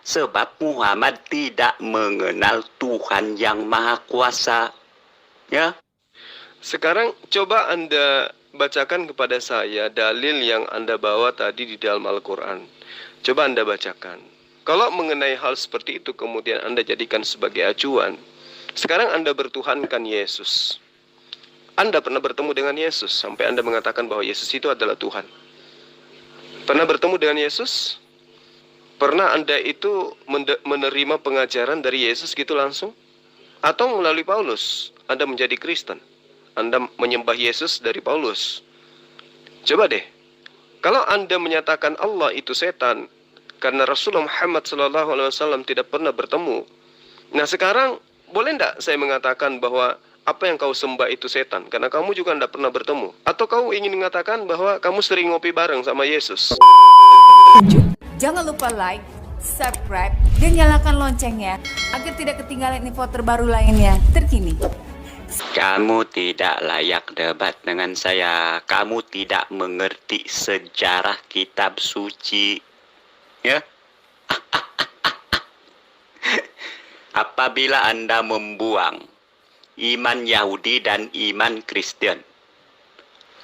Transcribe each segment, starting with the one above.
Sebab Muhammad tidak mengenal Tuhan yang Maha Kuasa. Ya. Sekarang coba Anda bacakan kepada saya dalil yang Anda bawa tadi di dalam Al-Quran. Coba Anda bacakan. Kalau mengenai hal seperti itu kemudian Anda jadikan sebagai acuan. Sekarang Anda bertuhankan Yesus. Anda pernah bertemu dengan Yesus sampai Anda mengatakan bahwa Yesus itu adalah Tuhan. Pernah bertemu dengan Yesus? Pernah Anda itu menerima pengajaran dari Yesus gitu langsung? Atau melalui Paulus Anda menjadi Kristen? Anda menyembah Yesus dari Paulus? Coba deh. Kalau Anda menyatakan Allah itu setan karena Rasulullah Muhammad SAW tidak pernah bertemu. Nah sekarang boleh tidak saya mengatakan bahwa apa yang kau sembah itu setan karena kamu juga tidak pernah bertemu? Atau kau ingin mengatakan bahwa kamu sering ngopi bareng sama Yesus? Jangan lupa like, subscribe, dan nyalakan loncengnya agar tidak ketinggalan info terbaru lainnya terkini. Kamu tidak layak debat dengan saya. Kamu tidak mengerti sejarah kitab suci. Ya. Apabila Anda membuang iman Yahudi dan iman Kristen,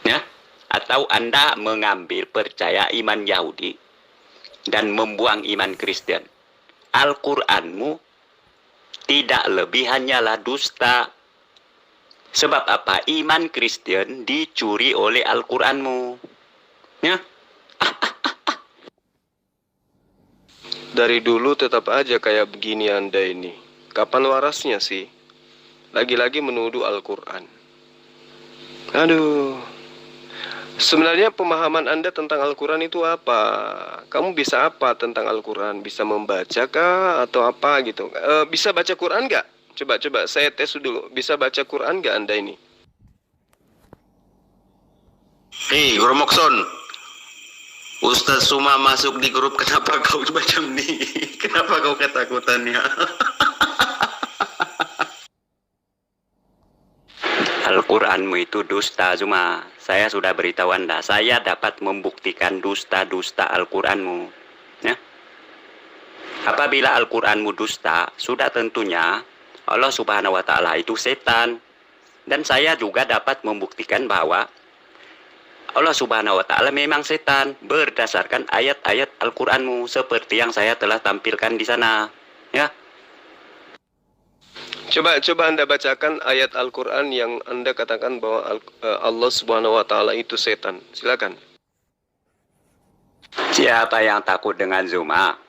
ya, atau Anda mengambil percaya iman Yahudi dan membuang iman Kristen, Al-Quranmu tidak lebih hanyalah dusta. Sebab apa? Iman Kristen dicuri oleh Al-Quranmu. Ya. Dari dulu tetap aja kayak begini Anda ini. Kapan warasnya sih? Lagi-lagi menuduh Al-Quran. Aduh. Sebenarnya pemahaman Anda tentang Al-Quran itu apa? Kamu bisa apa tentang Al-Quran? Bisa membaca kah? Atau apa gitu? Bisa baca Quran nggak? Coba saya tes dulu. Bisa baca Quran nggak Anda ini? Hei, Goromokson. Ustaz Suma masuk di grup, kenapa kau macam ni? Kenapa kau ketakutannya? Al-Quranmu itu dusta, Zuma. Saya sudah beritahu Anda. Saya dapat membuktikan dusta-dusta Al-Quranmu. Ya. Apabila Al-Quranmu dusta, sudah tentunya Allah Subhanahu wa Ta'ala itu setan. Dan saya juga dapat membuktikan bahwa Allah Subhanahu wa Ta'ala memang setan berdasarkan ayat-ayat Al-Quranmu seperti yang saya telah tampilkan di sana. Ya. Coba Anda bacakan ayat Al-Quran yang Anda katakan bahwa Allah Subhanahu wa Ta'ala itu setan. Silakan. Siapa yang takut dengan Zuma?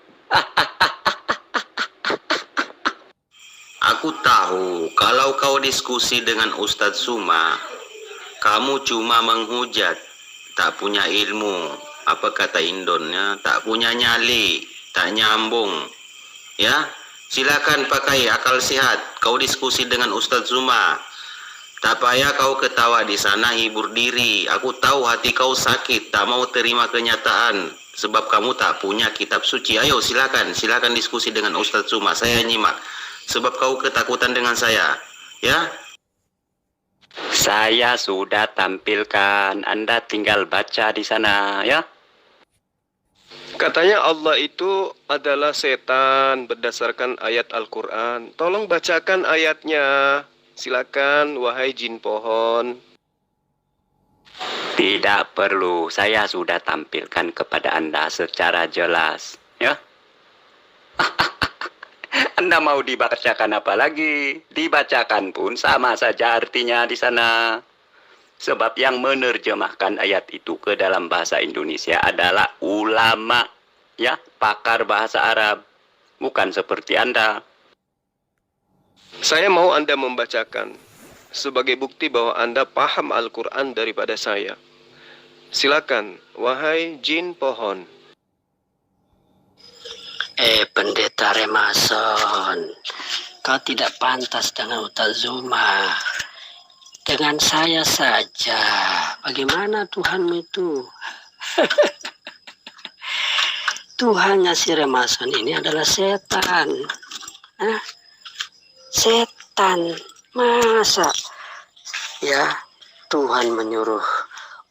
Aku tahu kalau kau diskusi dengan Ustadz Suma, kamu cuma menghujat, tak punya ilmu. Apa kata Indonnya? Tak punya nyali, tak nyambung. Ya, silakan pakai akal sehat. Kau diskusi dengan Ustadz Suma. Tak payah kau ketawa di sana, hibur diri. Aku tahu hati kau sakit, tak mau terima kenyataan. Sebab kamu tak punya kitab suci. Ayo silakan diskusi dengan Ustadz Suma. Saya nyimak. Sebab kau ketakutan dengan saya. Ya. Saya sudah tampilkan. Anda tinggal baca di sana, ya. Katanya Allah itu adalah setan berdasarkan ayat Al-Quran. Tolong bacakan ayatnya. Silakan, wahai jin pohon. Tidak perlu. Saya sudah tampilkan kepada Anda secara jelas, ya. Anda mau dibacakan apa lagi? Dibacakan pun sama saja artinya di sana. Sebab yang menerjemahkan ayat itu ke dalam bahasa Indonesia adalah ulama, ya, pakar bahasa Arab. Bukan seperti Anda. Saya mau Anda membacakan sebagai bukti bahwa Anda paham Al-Quran daripada saya. Silakan, wahai jin pohon. Pendeta Remason, kau tidak pantas dengan Ustaz Zuma. Dengan saya saja, bagaimana Tuhanmu itu? Tuhannya si Remason ini adalah setan. Setan, masa? Ya, Tuhan menyuruh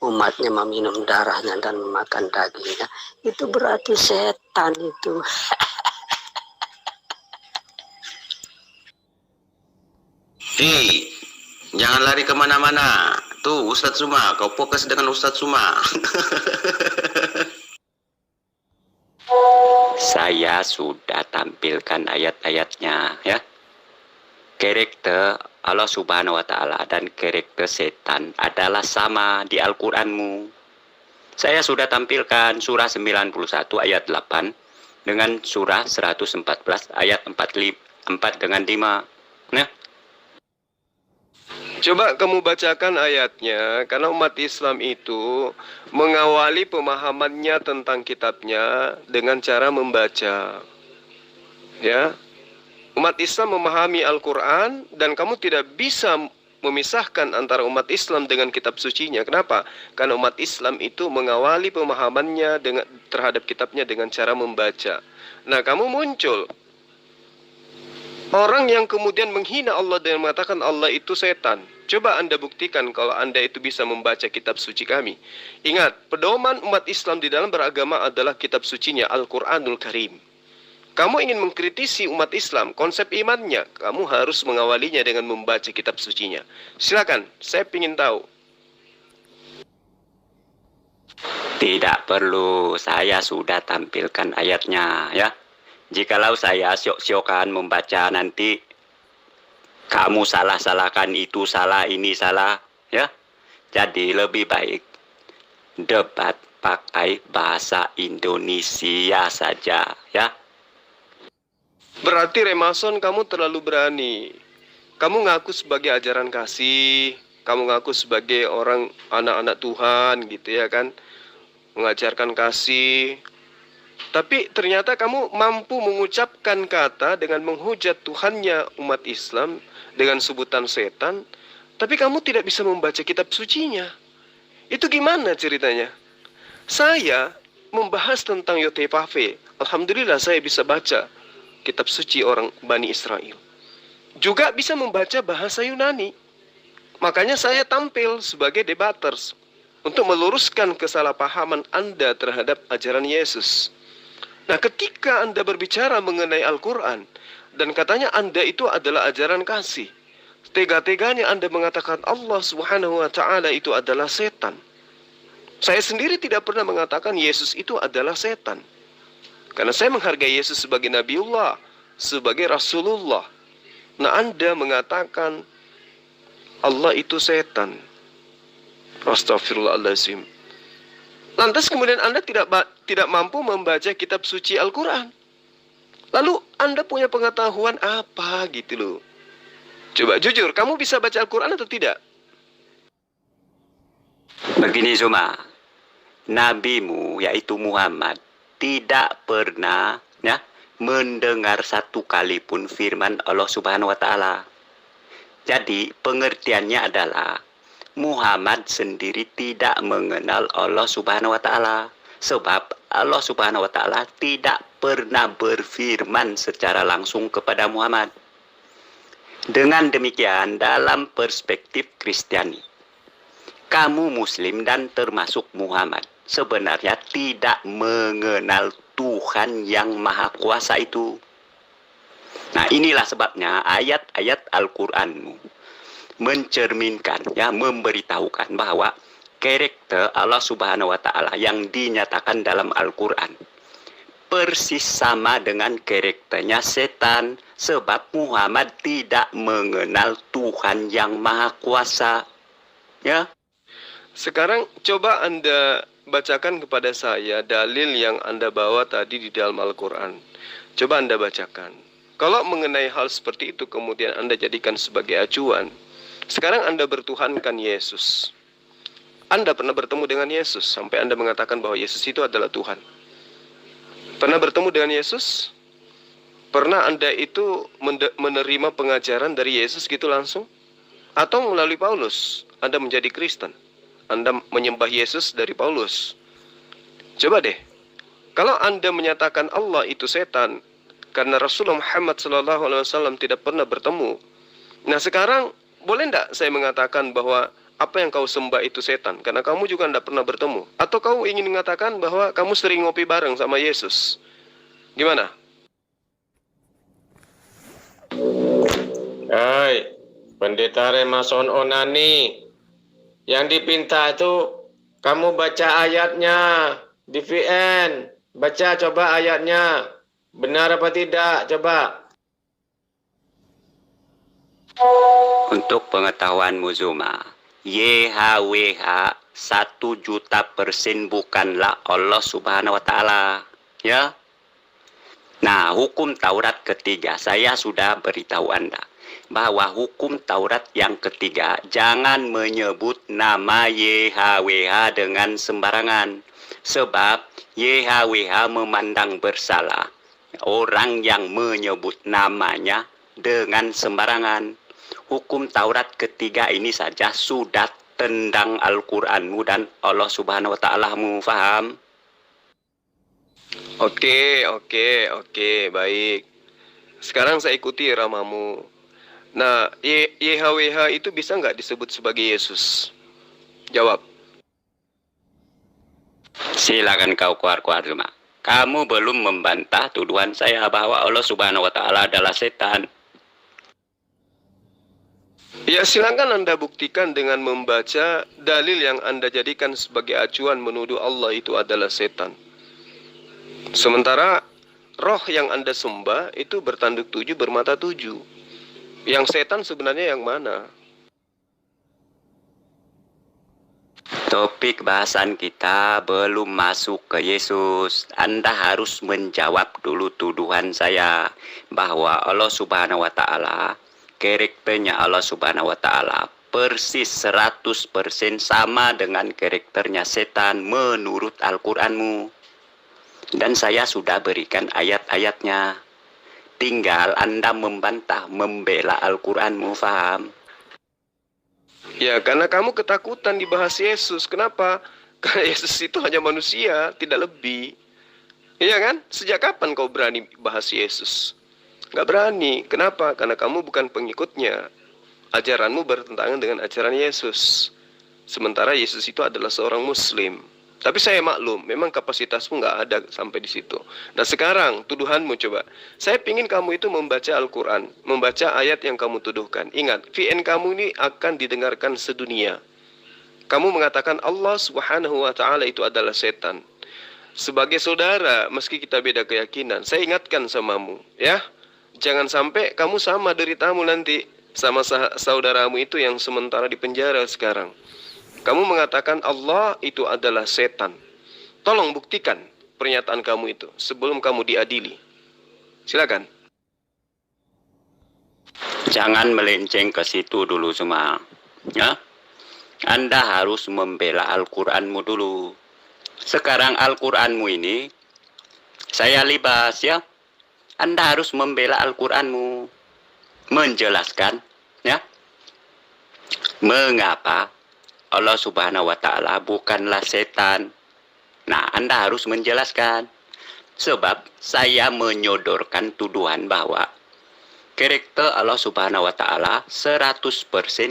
umatnya meminum darahnya dan memakan dagingnya. Itu berarti setan itu. Hei, jangan lari kemana-mana. Tuh, Ustadz Suma, kau fokus dengan Ustadz Suma. Saya sudah tampilkan ayat-ayatnya, ya. Karakter Allah Subhanahu wa Ta'ala dan karakter setan adalah sama di Al-Qur'anmu. Saya sudah tampilkan surah 91 ayat 8 dengan surah 114 ayat 4 dengan 5. Nah, Coba kamu bacakan ayatnya, karena umat Islam itu mengawali pemahamannya tentang kitabnya dengan cara membaca. Ya, umat Islam memahami Al-Quran dan kamu tidak bisa memisahkan antara umat Islam dengan kitab sucinya. Kenapa? Karena umat Islam itu mengawali pemahamannya terhadap kitabnya dengan cara membaca. Nah, kamu muncul orang yang kemudian menghina Allah dan mengatakan Allah itu setan. Coba Anda buktikan kalau Anda itu bisa membaca kitab suci kami. Ingat, pedoman umat Islam di dalam beragama adalah kitab sucinya Al-Quranul Karim. Kamu ingin mengkritisi umat Islam, konsep imannya, kamu harus mengawalinya dengan membaca kitab sucinya. Silakan, saya ingin tahu. tidak perlu, saya sudah tampilkan ayatnya, ya. Jikalau saya syok-syokan membaca nanti kamu salah-salahkan, itu salah, ini salah, ya. Jadi lebih baik debat pakai bahasa Indonesia saja, ya. Berarti Remason kamu terlalu berani. Kamu ngaku sebagai ajaran kasih, kamu ngaku sebagai orang anak-anak Tuhan gitu ya kan, mengajarkan kasih. Tapi ternyata kamu mampu mengucapkan kata dengan menghujat Tuhannya umat Islam dengan sebutan setan, tapi kamu tidak bisa membaca kitab sucinya. Itu gimana ceritanya? Saya membahas tentang Yotevave. Alhamdulillah saya bisa baca kitab suci orang Bani Israel. Juga bisa membaca bahasa Yunani. Makanya saya tampil sebagai debaters untuk meluruskan kesalahpahaman Anda terhadap ajaran Yesus. Nah, ketika Anda berbicara mengenai Al-Quran dan katanya Anda itu adalah ajaran kasih, tega-teganya Anda mengatakan Allah Subhanahu wa Ta'ala itu adalah setan. Saya sendiri tidak pernah mengatakan Yesus itu adalah setan. Karena saya menghargai Yesus sebagai Nabiullah, sebagai Rasulullah. Nah, Anda mengatakan Allah itu setan. Astaghfirullahaladzim. Lantas kemudian Anda tidak mampu membaca kitab suci Al-Quran. Lalu Anda punya pengetahuan apa gitu loh. Coba jujur, kamu bisa baca Al-Quran atau tidak? Begini Zuma, nabimu yaitu Muhammad tidak pernah ya mendengar satu kali pun firman Allah Subhanahu wa Ta'ala. Jadi pengertiannya adalah Muhammad sendiri tidak mengenal Allah Subhanahu wa Ta'ala, sebab Allah Subhanahu wa Ta'ala tidak pernah berfirman secara langsung kepada Muhammad. Dengan demikian, dalam perspektif Kristiani, kamu Muslim dan termasuk Muhammad sebenarnya tidak mengenal Tuhan yang Maha Kuasa itu. Nah, inilah sebabnya ayat-ayat Al-Qur'anmu mencerminkan, ya, memberitahukan bahwa karakter Allah Subhanahu wa Ta'ala yang dinyatakan dalam Al-Qur'an persis sama dengan karakternya setan, sebab Muhammad tidak mengenal Tuhan yang Maha Kuasa. Ya. Sekarang coba Anda bacakan kepada saya dalil yang Anda bawa tadi di dalam Al-Quran. Coba Anda bacakan. Kalau mengenai hal seperti itu kemudian Anda jadikan sebagai acuan, sekarang Anda bertuhankan Yesus. Anda pernah bertemu dengan Yesus sampai Anda mengatakan bahwa Yesus itu adalah Tuhan. Pernah bertemu dengan Yesus? Pernah Anda itu menerima pengajaran dari Yesus gitu langsung? Atau melalui Paulus Anda menjadi Kristen? Anda menyembah Yesus dari Paulus? Coba deh, kalau Anda menyatakan Allah itu setan karena Rasulullah Muhammad SAW tidak pernah bertemu. Nah sekarang boleh tidak saya mengatakan bahwa apa yang kau sembah itu setan karena kamu juga tidak pernah bertemu? Atau kau ingin mengatakan bahwa kamu sering ngopi bareng sama Yesus? Gimana? Hai, Pendeta Remason Onani, yang dipinta itu kamu baca ayatnya di VN. Baca coba ayatnya. Benar apa tidak? Coba. Untuk pengetahuanmu Zuma, YHWH 1.000.000% bukanlah Allah Subhanahu wa Ta'ala, ya. Nah, hukum Taurat ketiga, saya sudah beritahu Anda bahwa hukum Taurat yang ketiga, jangan menyebut nama YHWH dengan sembarangan. Sebab YHWH memandang bersalah orang yang menyebut namanya dengan sembarangan. Hukum Taurat ketiga ini saja sudah tendang Al-Quranmu dan Allah Subhanahu wa Ta'ala-mu, faham? Oke, baik. Sekarang saya ikuti ramamu. Nah, YHWH itu bisa nggak disebut sebagai Yesus? Jawab. Silakan kau keluar Zuma. Kamu belum membantah tuduhan saya bahwa Allah Subhanahu wa Ta'ala adalah setan. Ya, silakan Anda buktikan dengan membaca dalil yang Anda jadikan sebagai acuan menuduh Allah itu adalah setan. Sementara roh yang Anda sembah itu bertanduk 7, bermata 7. Yang setan sebenarnya yang mana? Topik bahasan kita belum masuk ke Yesus. Anda harus menjawab dulu tuduhan saya bahwa Allah Subhanahu wa Ta'ala, karakternya Allah Subhanahu wa Ta'ala persis 100% sama dengan karakternya setan menurut Al-Quranmu. Dan saya sudah berikan ayat-ayatnya. Tinggal Anda membantah, membela Al-Quranmu, faham? Ya, karena kamu ketakutan dibahas Yesus. Kenapa? Karena Yesus itu hanya manusia, tidak lebih. Iya kan? Sejak kapan kau berani bahas Yesus? Nggak berani. Kenapa? Karena kamu bukan pengikutnya. Ajaranmu bertentangan dengan ajaran Yesus. Sementara Yesus itu adalah seorang Muslim. Tapi saya maklum, memang kapasitasmu nggak ada sampai di situ. Nah sekarang, tuduhanmu coba. Saya pingin kamu itu membaca Al-Quran, membaca ayat yang kamu tuduhkan. Ingat, VN kamu ini akan didengarkan sedunia. Kamu mengatakan Allah Subhanahu wa Ta'ala itu adalah setan. Sebagai saudara, meski kita beda keyakinan, saya ingatkan samamu, ya. Jangan sampai kamu sama deritamu nanti sama saudaramu itu yang sementara di penjara sekarang. Kamu mengatakan Allah itu adalah setan. Tolong buktikan pernyataan kamu itu sebelum kamu diadili. Silakan. Jangan melenceng ke situ dulu semua. Ya? Anda harus membela Al-Quranmu dulu. Sekarang Al-Quranmu ini saya libas, ya. Anda harus membela Al-Quranmu. Menjelaskan, ya. Mengapa Allah Subhanahu wa Ta'ala bukanlah setan. Nah, Anda harus menjelaskan. Sebab saya menyodorkan tuduhan bahwa karakter Allah Subhanahu wa Ta'ala 100%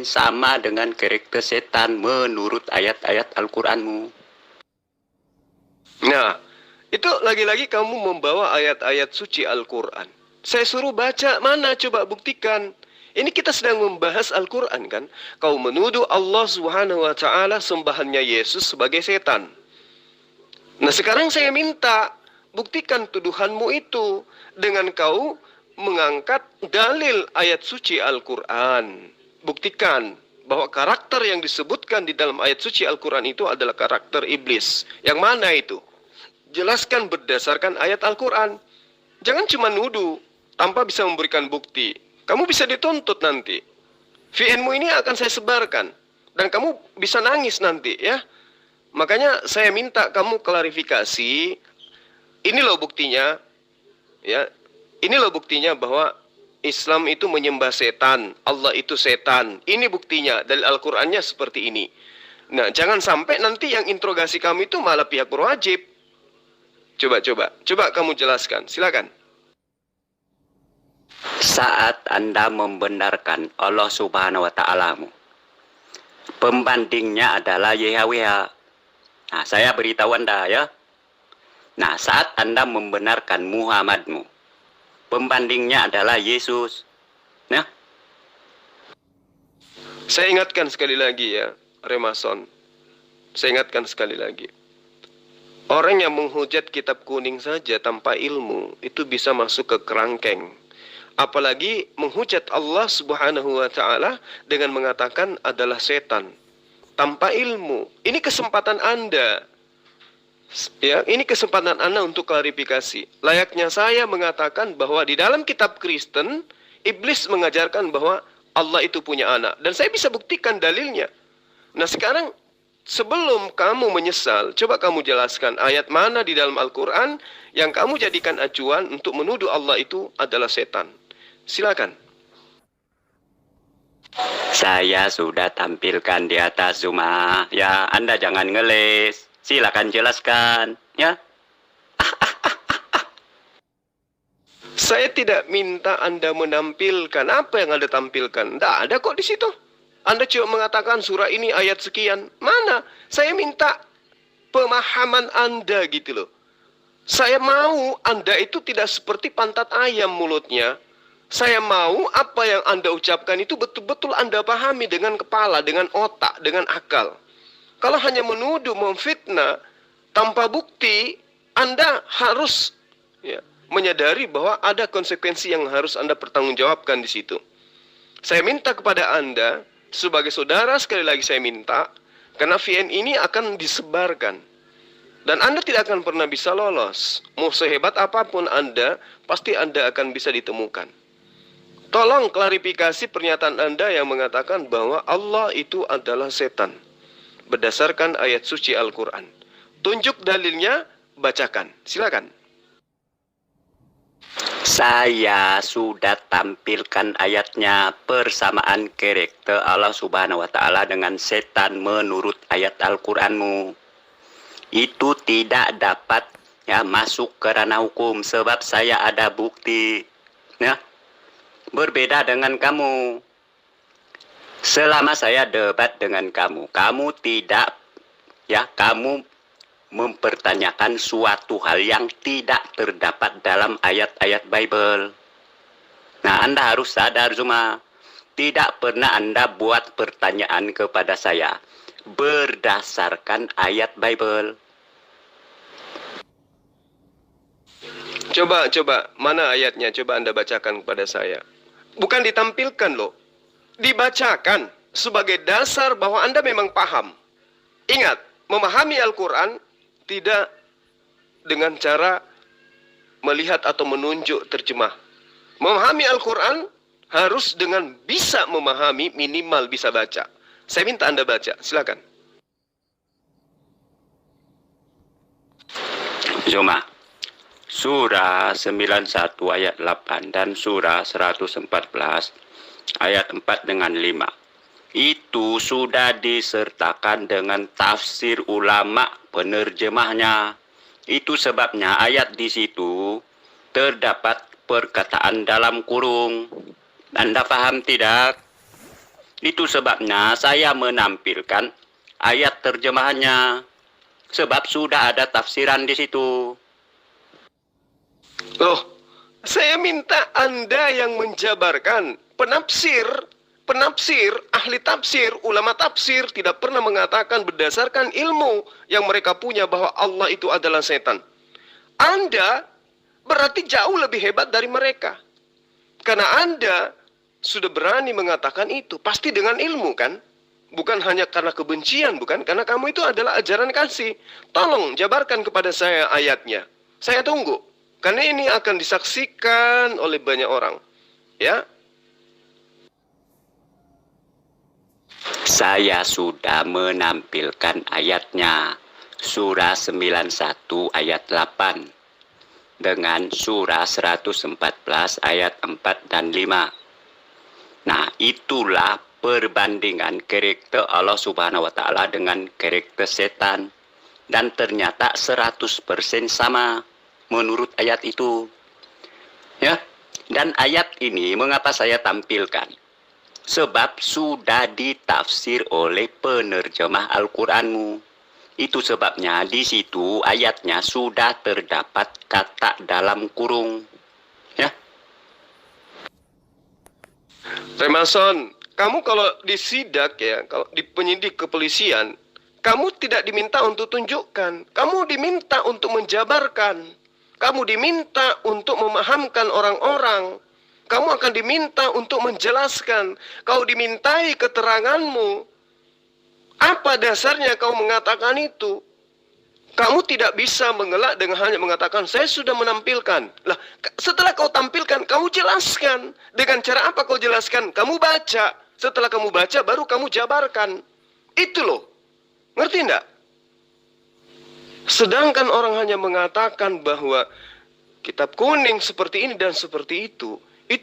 sama dengan karakter setan menurut ayat-ayat Al-Quranmu. Nah, itu lagi-lagi kamu membawa ayat-ayat suci Al-Quran. Saya suruh baca, mana coba buktikan. Ini kita sedang membahas Al-Quran kan. Kau menuduh Allah Subhanahu wa Ta'ala sembahannya Yesus sebagai setan. Nah sekarang saya minta buktikan tuduhanmu itu dengan kau mengangkat dalil ayat suci Al-Quran. Buktikan bahwa karakter yang disebutkan di dalam ayat suci Al-Quran itu adalah karakter iblis. Yang mana itu? Jelaskan berdasarkan ayat Al-Quran. Jangan cuma nuduh tanpa bisa memberikan bukti. Kamu bisa dituntut nanti. VN-mu ini akan saya sebarkan. Dan kamu bisa nangis nanti, ya. Makanya saya minta kamu klarifikasi. Ini loh buktinya. Ya. Ini loh buktinya bahwa Islam itu menyembah setan. Allah itu setan. Ini buktinya. Dari Al-Qur'annya seperti ini. Nah, jangan sampai nanti yang interogasi kamu itu malah pihak berwajib. Coba kamu jelaskan. Silakan. Saat Anda membenarkan Allah Subhanahu wa Ta'ala-mu, pembandingnya adalah YHWH. Nah, saya beritahu Anda, ya. Nah, saat Anda membenarkan Muhammadmu, pembandingnya adalah Yesus. Nah, Saya ingatkan sekali lagi ya, Remason. Saya ingatkan sekali lagi. Orang yang menghujat kitab kuning saja tanpa ilmu, itu bisa masuk ke kerangkeng. Apalagi menghujat Allah Subhanahu wa Ta'ala dengan mengatakan adalah setan tanpa ilmu. Ini kesempatan Anda. Ya, ini kesempatan Anda untuk klarifikasi. Layaknya saya mengatakan bahwa di dalam kitab Kristen, iblis mengajarkan bahwa Allah itu punya anak. Dan saya bisa buktikan dalilnya. Nah sekarang, sebelum kamu menyesal, coba kamu jelaskan ayat mana di dalam Al-Quran yang kamu jadikan acuan untuk menuduh Allah itu adalah setan. Silakan. Saya sudah tampilkan di atas Zuma. Ya, Anda jangan ngeles. Silakan jelaskan, ya. Saya tidak minta Anda menampilkan apa yang Anda tampilkan. Tidak ada kok di situ. Anda cuma mengatakan surah ini ayat sekian. Mana? Saya minta pemahaman Anda gitu loh. Saya mau Anda itu tidak seperti pantat ayam mulutnya. Saya mau apa yang Anda ucapkan itu betul-betul Anda pahami dengan kepala, dengan otak, dengan akal. Kalau hanya menuduh, memfitnah, tanpa bukti, Anda harus menyadari bahwa ada konsekuensi yang harus Anda pertanggungjawabkan di situ. Saya minta kepada Anda, sebagai saudara sekali lagi saya minta, karena VN ini akan disebarkan. Dan Anda tidak akan pernah bisa lolos. Mau sehebat apapun Anda, pasti Anda akan bisa ditemukan. Tolong klarifikasi pernyataan Anda yang mengatakan bahwa Allah itu adalah setan. Berdasarkan ayat suci Al-Quran. Tunjuk dalilnya, bacakan. Silakan. Saya sudah tampilkan ayatnya persamaan karakter Allah Subhanahu wa Ta'ala dengan setan menurut ayat Al-Quranmu. Itu tidak dapat masuk ke ranah hukum sebab saya ada bukti. Ya. Berbeda dengan kamu. Selama saya debat dengan kamu, kamu tidak kamu mempertanyakan suatu hal yang tidak terdapat dalam ayat-ayat Bible. Nah, Anda harus sadar Zuma, tidak pernah Anda buat pertanyaan kepada saya berdasarkan ayat Bible. Coba, mana ayatnya? Coba Anda bacakan kepada saya. Bukan ditampilkan loh. Dibacakan sebagai dasar bahwa Anda memang paham. Ingat, memahami Al-Quran tidak dengan cara melihat atau menunjuk terjemah. Memahami Al-Quran harus dengan bisa memahami, minimal bisa baca. Saya minta Anda baca, silakan. Zuma, surah 91 ayat 8 dan surah 114 ayat 4 dengan 5. Itu sudah disertakan dengan tafsir ulama penerjemahnya. Itu sebabnya ayat di situ terdapat perkataan dalam kurung. Anda paham tidak? Itu sebabnya saya menampilkan ayat terjemahannya. Sebab sudah ada tafsiran di situ. Loh, saya minta Anda yang menjabarkan. Penafsir, ahli tafsir, ulama tafsir tidak pernah mengatakan berdasarkan ilmu yang mereka punya bahwa Allah itu adalah setan. Anda berarti jauh lebih hebat dari mereka. Karena Anda sudah berani mengatakan itu, pasti dengan ilmu kan? Bukan hanya karena kebencian, bukan? Karena kamu itu adalah ajaran kasih. Tolong jabarkan kepada saya ayatnya. Saya tunggu. Karena ini akan disaksikan oleh banyak orang. Ya. Saya sudah menampilkan ayatnya. Surah 91 ayat 8. Dengan surah 114 ayat 4 dan 5. Nah, itulah perbandingan karakter Allah Subhanahu wa Ta'ala dengan karakter setan. Dan ternyata 100% sama menurut ayat itu. Ya. Dan ayat ini mengapa saya tampilkan? Sebab sudah ditafsir oleh penerjemah Al-Quranmu. Itu sebabnya di situ ayatnya sudah terdapat kata dalam kurung. Ya. Remason, kamu kalau disidak ya, kalau di penyidik kepolisian, kamu tidak diminta untuk tunjukkan, kamu diminta untuk menjabarkan, kamu diminta untuk memahamkan orang-orang, kamu akan diminta untuk menjelaskan, kau dimintai keteranganmu. Apa dasarnya kau mengatakan itu? Kamu tidak bisa mengelak dengan hanya mengatakan, saya sudah menampilkan. Lah, setelah kau tampilkan, kamu jelaskan. Dengan cara apa kau jelaskan? Kamu baca. Setelah kamu baca, baru kamu jabarkan. Itu loh. Ngerti enggak? Sedangkan orang hanya mengatakan bahwa kitab kuning seperti ini dan seperti itu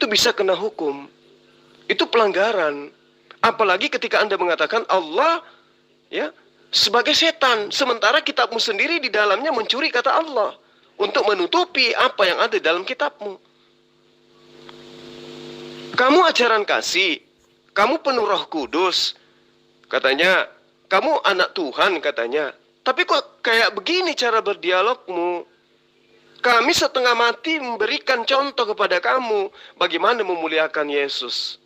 bisa kena hukum. Itu pelanggaran. Apalagi ketika Anda mengatakan Allah, ya, sebagai setan, sementara kitabmu sendiri di dalamnya mencuri kata Allah untuk menutupi apa yang ada dalam kitabmu. Kamu ajaran kasih, kamu penuh Roh Kudus, katanya kamu anak Tuhan katanya. Tapi kok kayak begini cara berdialogmu? Kami setengah mati memberikan contoh kepada kamu bagaimana memuliakan Yesus.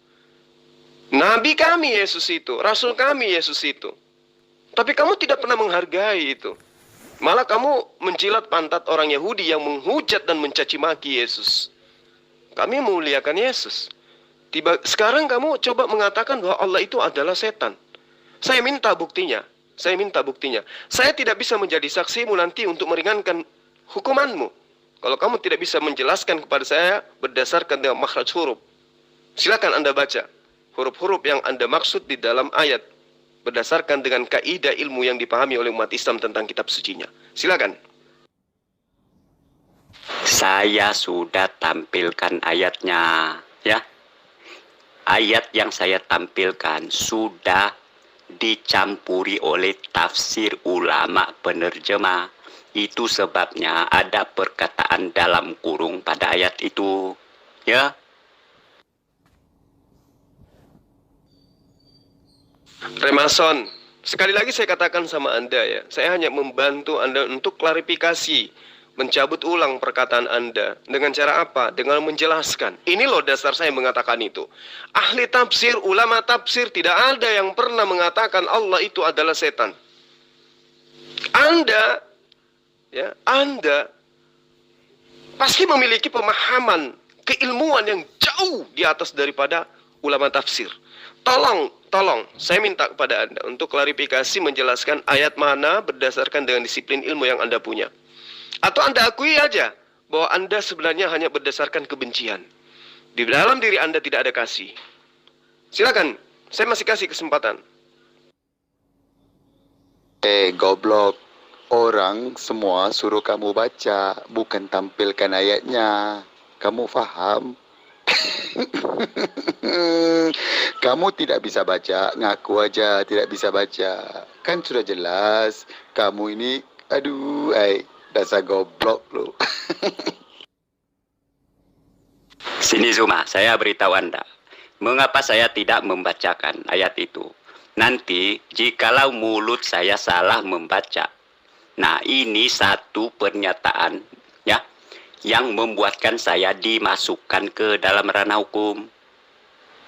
Nabi kami Yesus itu, Rasul kami Yesus itu. Tapi kamu tidak pernah menghargai itu. Malah kamu menjilat pantat orang Yahudi yang menghujat dan mencaci maki Yesus. Kami memuliakan Yesus. Sekarang kamu coba mengatakan bahwa Allah itu adalah setan. Saya minta buktinya. Saya minta buktinya. Saya tidak bisa menjadi saksimu nanti untuk meringankan hukumanmu. Kalau kamu tidak bisa menjelaskan kepada saya berdasarkan dengan makhraj huruf. Silakan Anda baca huruf-huruf yang Anda maksud di dalam ayat. Berdasarkan dengan kaidah ilmu yang dipahami oleh umat Islam tentang kitab sucinya. Silakan. Saya sudah tampilkan ayatnya, ya. Ayat yang saya tampilkan sudah dicampuri oleh tafsir ulama penerjemah. Itu sebabnya ada perkataan dalam kurung pada ayat itu, ya. Remason, sekali lagi saya katakan sama Anda ya, saya hanya membantu Anda untuk klarifikasi, mencabut ulang perkataan Anda. Dengan cara apa? Dengan menjelaskan. Ini loh dasar saya mengatakan itu. Ahli tafsir, ulama tafsir, tidak ada yang pernah mengatakan Allah itu adalah setan. Anda pasti memiliki pemahaman, keilmuan yang jauh di atas daripada ulama tafsir. Tolong, saya minta kepada Anda untuk klarifikasi menjelaskan ayat mana berdasarkan dengan disiplin ilmu yang Anda punya. Atau Anda akui aja bahwa Anda sebenarnya hanya berdasarkan kebencian. Di dalam diri Anda tidak ada kasih. Silakan, saya masih kasih kesempatan. Goblok. Orang semua suruh kamu baca, bukan tampilkan ayatnya. Kamu faham? Kamu tidak bisa baca, ngaku aja tidak bisa baca. Kan sudah jelas, kamu ini, dasar goblok lu. Sini Zuma, saya beritahu Anda. Mengapa saya tidak membacakan ayat itu? Nanti, jikalau mulut saya salah membaca. Nah, ini satu pernyataan, ya, yang membuatkan saya dimasukkan ke dalam ranah hukum.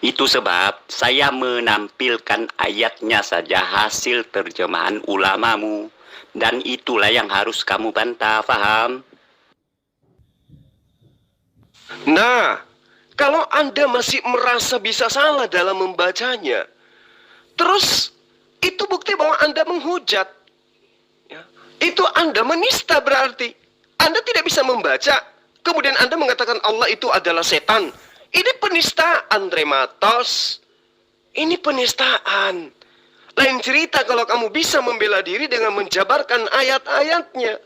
Itu sebab saya menampilkan ayatnya saja hasil terjemahan ulamamu. Dan itulah yang harus kamu bantah, paham? Nah, kalau Anda masih merasa bisa salah dalam membacanya, terus itu bukti bahwa Anda menghujat. Ya, itu Anda menista berarti. Anda tidak bisa membaca, kemudian Anda mengatakan Allah itu adalah setan. Ini penistaan, Rematos. Ini penistaan. Lain cerita kalau kamu bisa membela diri dengan menjabarkan ayat-ayatnya.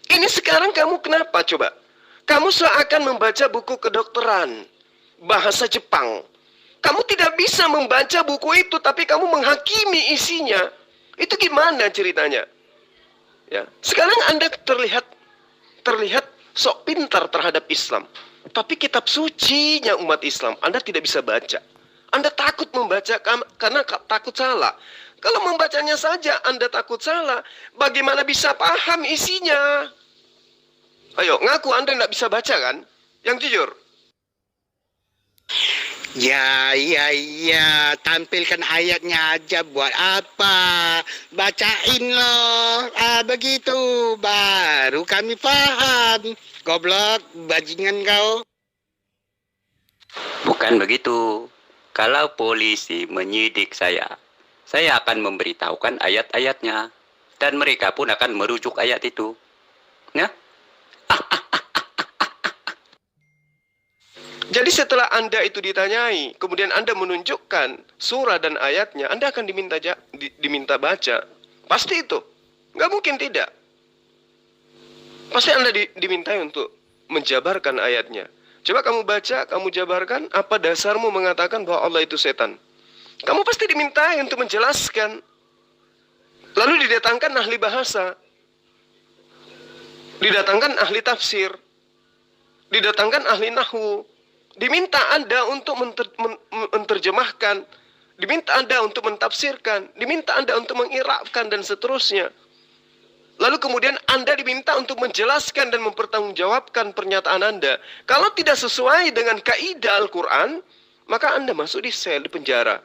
Ini sekarang kamu kenapa coba? Kamu seakan membaca buku kedokteran, bahasa Jepang. Kamu tidak bisa membaca buku itu, tapi kamu menghakimi isinya. Itu gimana ceritanya? Ya, sekarang Anda terlihat sok pintar terhadap Islam. Tapi kitab sucinya umat Islam Anda tidak bisa baca. Anda takut membaca karena takut salah. Kalau membacanya saja Anda takut salah, bagaimana bisa paham isinya? Ayo, ngaku Anda tidak bisa baca kan? Yang jujur. Ya, tampilkan ayatnya aja buat apa? Bacain loh, begitu baru kami paham. Goblok, bajingan kau. Bukan begitu. Kalau polisi menyidik saya akan memberitahukan ayat-ayatnya. Dan mereka pun akan merujuk ayat itu. Ya? Jadi setelah Anda itu ditanyai, kemudian Anda menunjukkan surah dan ayatnya, Anda akan diminta baca. Pasti itu. Nggak mungkin tidak. Pasti Anda dimintai untuk menjabarkan ayatnya. Coba kamu baca, kamu jabarkan, apa dasarmu mengatakan bahwa Allah itu setan? Kamu pasti dimintai untuk menjelaskan. Lalu didatangkan ahli bahasa. Didatangkan ahli tafsir. Didatangkan ahli nahwu. Diminta Anda untuk menerjemahkan. Diminta Anda untuk mentafsirkan. Diminta Anda untuk mengirabkan dan seterusnya. Lalu kemudian Anda diminta untuk menjelaskan dan mempertanggungjawabkan pernyataan Anda. Kalau tidak sesuai dengan kaidah Al-Quran, maka Anda masuk di sel, di penjara.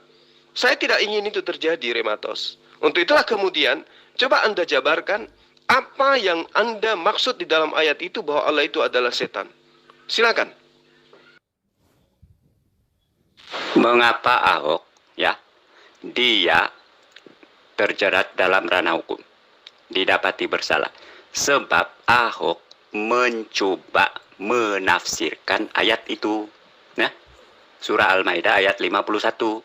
Saya tidak ingin itu terjadi, Rematos. Untuk itulah kemudian, coba Anda jabarkan apa yang Anda maksud di dalam ayat itu bahwa Allah itu adalah setan. Silakan. Mengapa Ahok, ya, dia terjerat dalam ranah hukum, didapati bersalah? Sebab Ahok mencoba menafsirkan ayat itu. Ya, surah Al-Maidah ayat 51.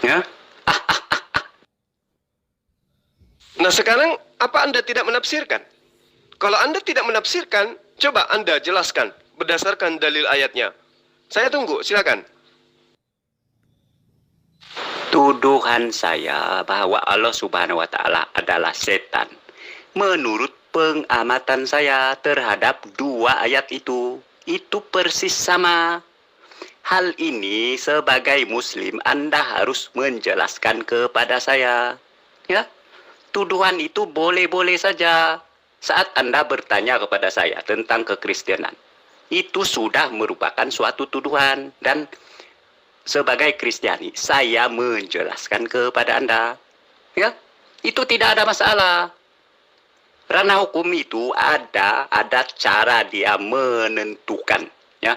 Ya. Nah sekarang, apa Anda tidak menafsirkan? Kalau Anda tidak menafsirkan, coba Anda jelaskan berdasarkan dalil ayatnya. Saya tunggu, silakan. Tuduhan saya bahwa Allah Subhanahu wa Ta'ala adalah setan, menurut pengamatan saya terhadap dua ayat itu persis sama. Hal ini sebagai Muslim Anda harus menjelaskan kepada saya. Ya, tuduhan itu boleh-boleh saja. Saat Anda bertanya kepada saya tentang kekristenan, itu sudah merupakan suatu tuduhan. Dan sebagai Kristiani, saya menjelaskan kepada Anda. Ya, itu tidak ada masalah. Ranah hukum itu ada cara dia menentukan. Ya.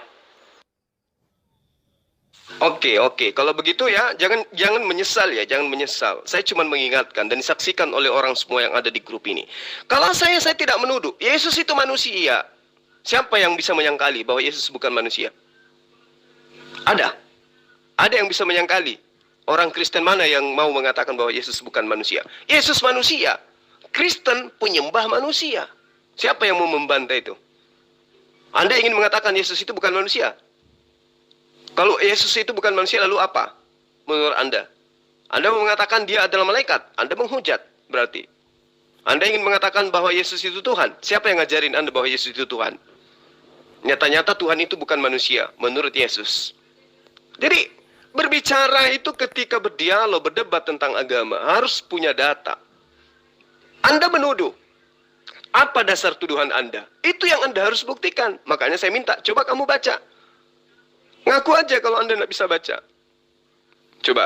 Oke. Kalau begitu ya, jangan menyesal ya, jangan menyesal. Saya cuma mengingatkan dan disaksikan oleh orang semua yang ada di grup ini. Kalau saya tidak menuduh, Yesus itu manusia. Siapa yang bisa menyangkali bahwa Yesus bukan manusia? Ada yang bisa menyangkali. Orang Kristen mana yang mau mengatakan bahwa Yesus bukan manusia? Yesus manusia. Kristen penyembah manusia. Siapa yang mau membantah itu? Anda ingin mengatakan Yesus itu bukan manusia? Kalau Yesus itu bukan manusia, lalu apa menurut Anda? Anda mau mengatakan dia adalah malaikat, Anda menghujat berarti. Anda ingin mengatakan bahwa Yesus itu Tuhan. Siapa yang ngajarin Anda bahwa Yesus itu Tuhan? Nyata-nyata Tuhan itu bukan manusia, menurut Yesus. Jadi, berbicara itu ketika berdialog, berdebat tentang agama, harus punya data. Anda menuduh. Apa dasar tuduhan Anda? Itu yang Anda harus buktikan. Makanya saya minta, coba kamu baca. Ngaku aja kalau Anda tidak bisa baca. Coba.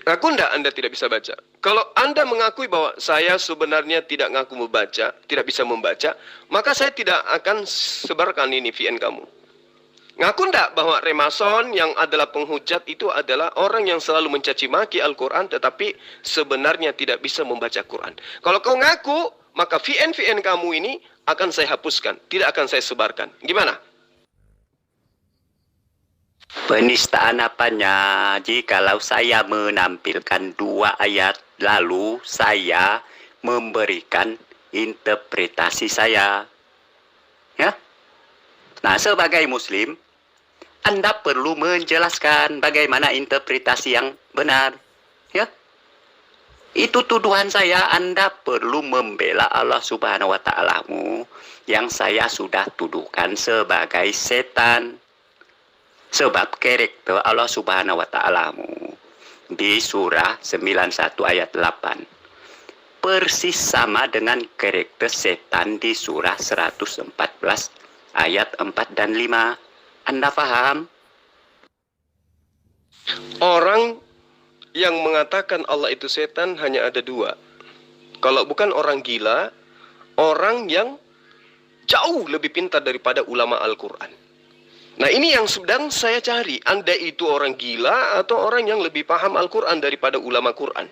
Ngaku enggak Anda tidak bisa baca? Kalau Anda mengakui bahwa saya sebenarnya tidak ngaku membaca, tidak bisa membaca, maka saya tidak akan sebarkan ini VN kamu. Ngaku enggak bahwa Remason yang adalah penghujat itu adalah orang yang selalu mencaci maki Al-Quran tetapi sebenarnya tidak bisa membaca Quran. Kalau kau ngaku, maka VN kamu ini akan saya hapuskan, tidak akan saya sebarkan. Gimana? Penistaan apanya jikalau saya menampilkan dua ayat lalu saya memberikan interpretasi saya. Ya. Nah, sebagai Muslim, Anda perlu menjelaskan bagaimana interpretasi yang benar. Ya. Itu tuduhan saya, Anda perlu membela Allah Subhanahu wa Ta'ala-mu yang saya sudah tuduhkan sebagai setan. Sebab karakter Allah Subhanahu wa Ta'ala-mu di surah 91 ayat 8 persis sama dengan karakter setan di surah 114 ayat 4 dan 5. Anda paham? Orang yang mengatakan Allah itu setan hanya ada dua. Kalau bukan orang gila, orang yang jauh lebih pintar daripada ulama Al-Quran. Nah, ini yang sedang saya cari. Anda itu orang gila atau orang yang lebih paham Al-Quran daripada ulama Quran?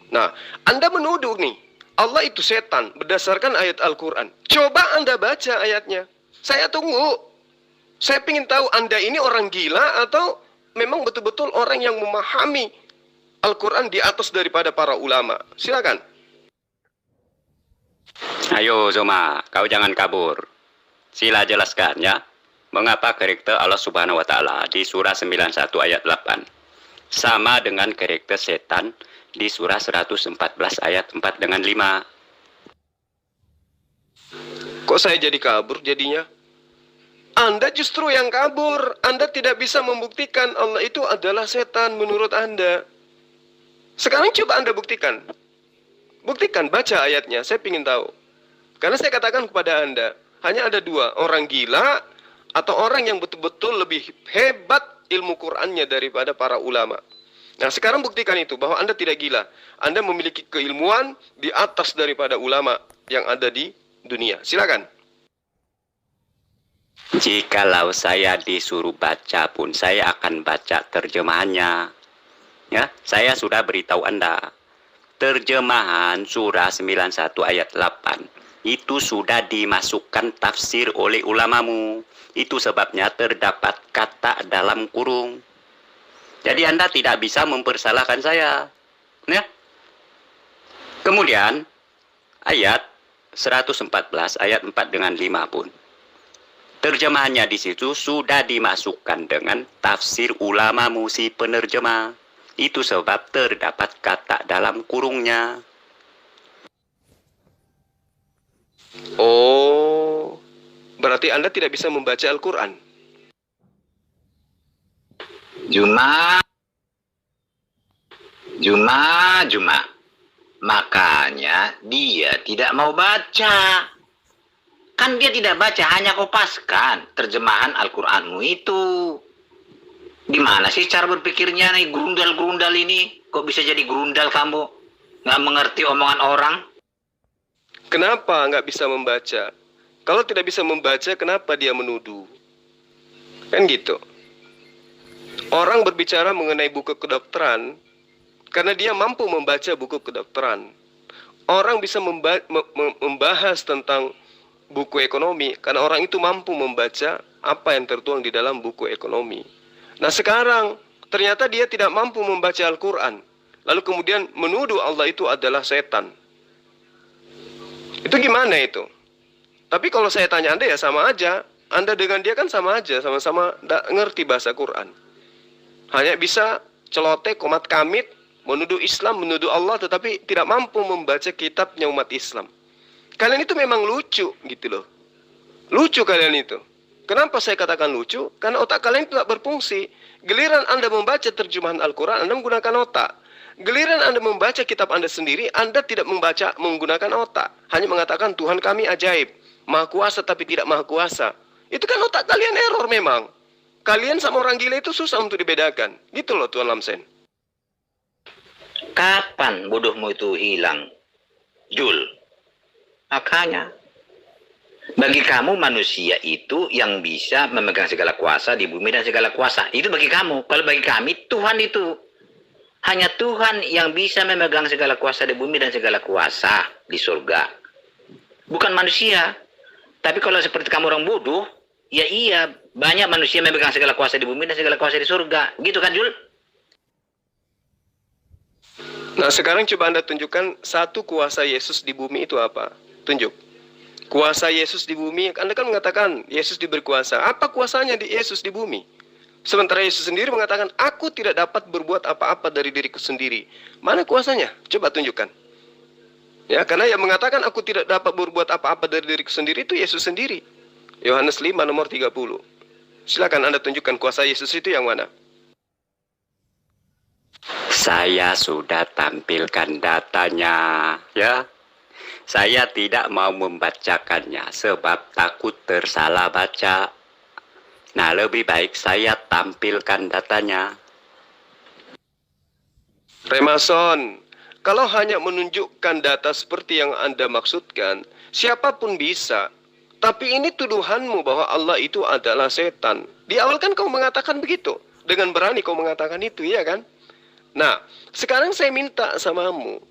Nah, Anda menuduh nih, Allah itu setan berdasarkan ayat Al-Quran. Coba Anda baca ayatnya. Saya tunggu. Saya ingin tahu Anda ini orang gila atau memang betul-betul orang yang memahami Al-Quran di atas daripada para ulama. Silakan. Ayo Zuma, kau jangan kabur. Sila jelaskan ya, mengapa karakter Allah Subhanahu wa Ta'ala di surah 91 ayat 8 sama dengan karakter setan di surah 114 ayat 4 dengan 5. Kok saya jadi kabur jadinya? Anda justru yang kabur. Anda tidak bisa membuktikan Allah itu adalah setan menurut Anda. Sekarang coba Anda buktikan. Buktikan, baca ayatnya. Saya ingin tahu. Karena saya katakan kepada Anda, hanya ada dua. Orang gila atau orang yang betul-betul lebih hebat ilmu Qur'annya daripada para ulama. Nah, sekarang buktikan itu, bahwa Anda tidak gila. Anda memiliki keilmuan di atas daripada ulama yang ada di dunia. Silakan. Jikalau saya disuruh baca pun, saya akan baca terjemahannya. Ya, saya sudah beritahu Anda. Terjemahan surah 91 ayat 8 itu sudah dimasukkan tafsir oleh ulamamu. Itu sebabnya terdapat kata dalam kurung. Jadi Anda tidak bisa mempersalahkan saya. Ya. Kemudian ayat 114 ayat 4 dengan 5 pun. Terjemahannya di situ sudah dimasukkan dengan tafsir ulamamu si penerjemah. Itu sebab terdapat kata dalam kurungnya. Oh, berarti Anda tidak bisa membaca Al-Quran. Juma. Makanya dia tidak mau baca. Kan dia tidak baca, hanya kopaskan terjemahan Al-Quranmu itu. Gimana sih cara berpikirnya nih, gerundal-gerundal ini? Kok bisa jadi gerundal kamu? Nggak mengerti omongan orang? Kenapa nggak bisa membaca? Kalau tidak bisa membaca, kenapa dia menuduh? Kan gitu. Orang berbicara mengenai buku kedokteran karena dia mampu membaca buku kedokteran. Orang bisa membahas tentang buku ekonomi karena orang itu mampu membaca apa yang tertuang di dalam buku ekonomi. Nah, sekarang ternyata dia tidak mampu membaca Al-Quran, lalu kemudian menuduh Allah itu adalah setan. Itu gimana itu? Tapi kalau saya tanya Anda ya sama aja. Anda dengan dia kan sama aja, sama-sama tidak ngerti bahasa Quran. Hanya bisa celoteh, komat kamit, menuduh Islam, menuduh Allah, tetapi tidak mampu membaca kitabnya umat Islam. Kalian itu memang lucu gitu loh. Lucu kalian itu. Kenapa saya katakan lucu? Karena otak kalian tidak berfungsi. Giliran Anda membaca terjemahan Al-Quran, Anda menggunakan otak. Giliran Anda membaca kitab Anda sendiri, Anda tidak membaca menggunakan otak. Hanya mengatakan Tuhan kami ajaib, maha kuasa tapi tidak maha kuasa. Itu kan otak kalian error memang. Kalian sama orang gila itu susah untuk dibedakan. Gitu loh Tuan Lamsen. Kapan bodohmu itu hilang, Jul? Makanya, bagi kamu manusia itu yang bisa memegang segala kuasa di bumi dan segala kuasa. Itu bagi kamu. Kalau bagi kami, Tuhan itu. Hanya Tuhan yang bisa memegang segala kuasa di bumi dan segala kuasa di surga. Bukan manusia. Tapi kalau seperti kamu orang bodoh, ya iya, banyak manusia memegang segala kuasa di bumi dan segala kuasa di surga. Gitu kan, Jul? Nah, sekarang coba Anda tunjukkan satu kuasa Yesus di bumi itu apa? Tunjuk. Kuasa Yesus di bumi, Anda kan mengatakan Yesus diberi kuasa. Apa kuasanya di Yesus di bumi? Sementara Yesus sendiri mengatakan, aku tidak dapat berbuat apa-apa dari diriku sendiri. Mana kuasanya? Coba tunjukkan. Ya, karena yang mengatakan aku tidak dapat berbuat apa-apa dari diriku sendiri itu Yesus sendiri. Yohanes 5 nomor 30. Silakan Anda tunjukkan kuasa Yesus itu yang mana? Saya sudah tampilkan datanya, ya. Saya tidak mau membacakannya sebab takut tersalah baca. Nah, lebih baik saya tampilkan datanya. Remason, kalau hanya menunjukkan data seperti yang Anda maksudkan, siapapun bisa. Tapi ini tuduhanmu bahwa Allah itu adalah setan. Di awal kan kau mengatakan begitu. Dengan berani kau mengatakan itu, ya kan? Nah, sekarang saya minta samamu.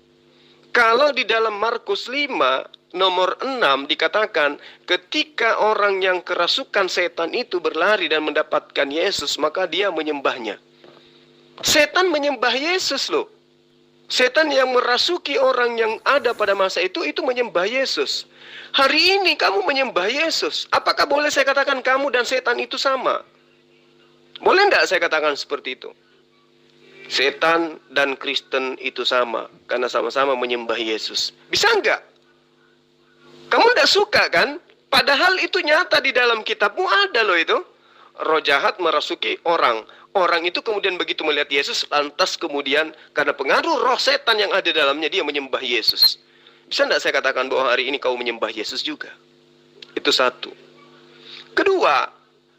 Kalau di dalam Markus 5, nomor 6 dikatakan, ketika orang yang kerasukan setan itu berlari dan mendapatkan Yesus, maka dia menyembahnya. Setan menyembah Yesus loh. Setan yang merasuki orang yang ada pada masa itu menyembah Yesus. Hari ini kamu menyembah Yesus. Apakah boleh saya katakan kamu dan setan itu sama? Boleh enggak saya katakan seperti itu? Setan dan Kristen itu sama. Karena sama-sama menyembah Yesus. Bisa enggak? Kamu enggak suka kan? Padahal itu nyata di dalam kitabmu ada loh itu. Roh jahat merasuki orang. Orang itu kemudian begitu melihat Yesus, lantas kemudian karena pengaruh roh setan yang ada dalamnya, dia menyembah Yesus. Bisa tidak saya katakan bahwa hari ini kau menyembah Yesus juga? Itu satu. Kedua,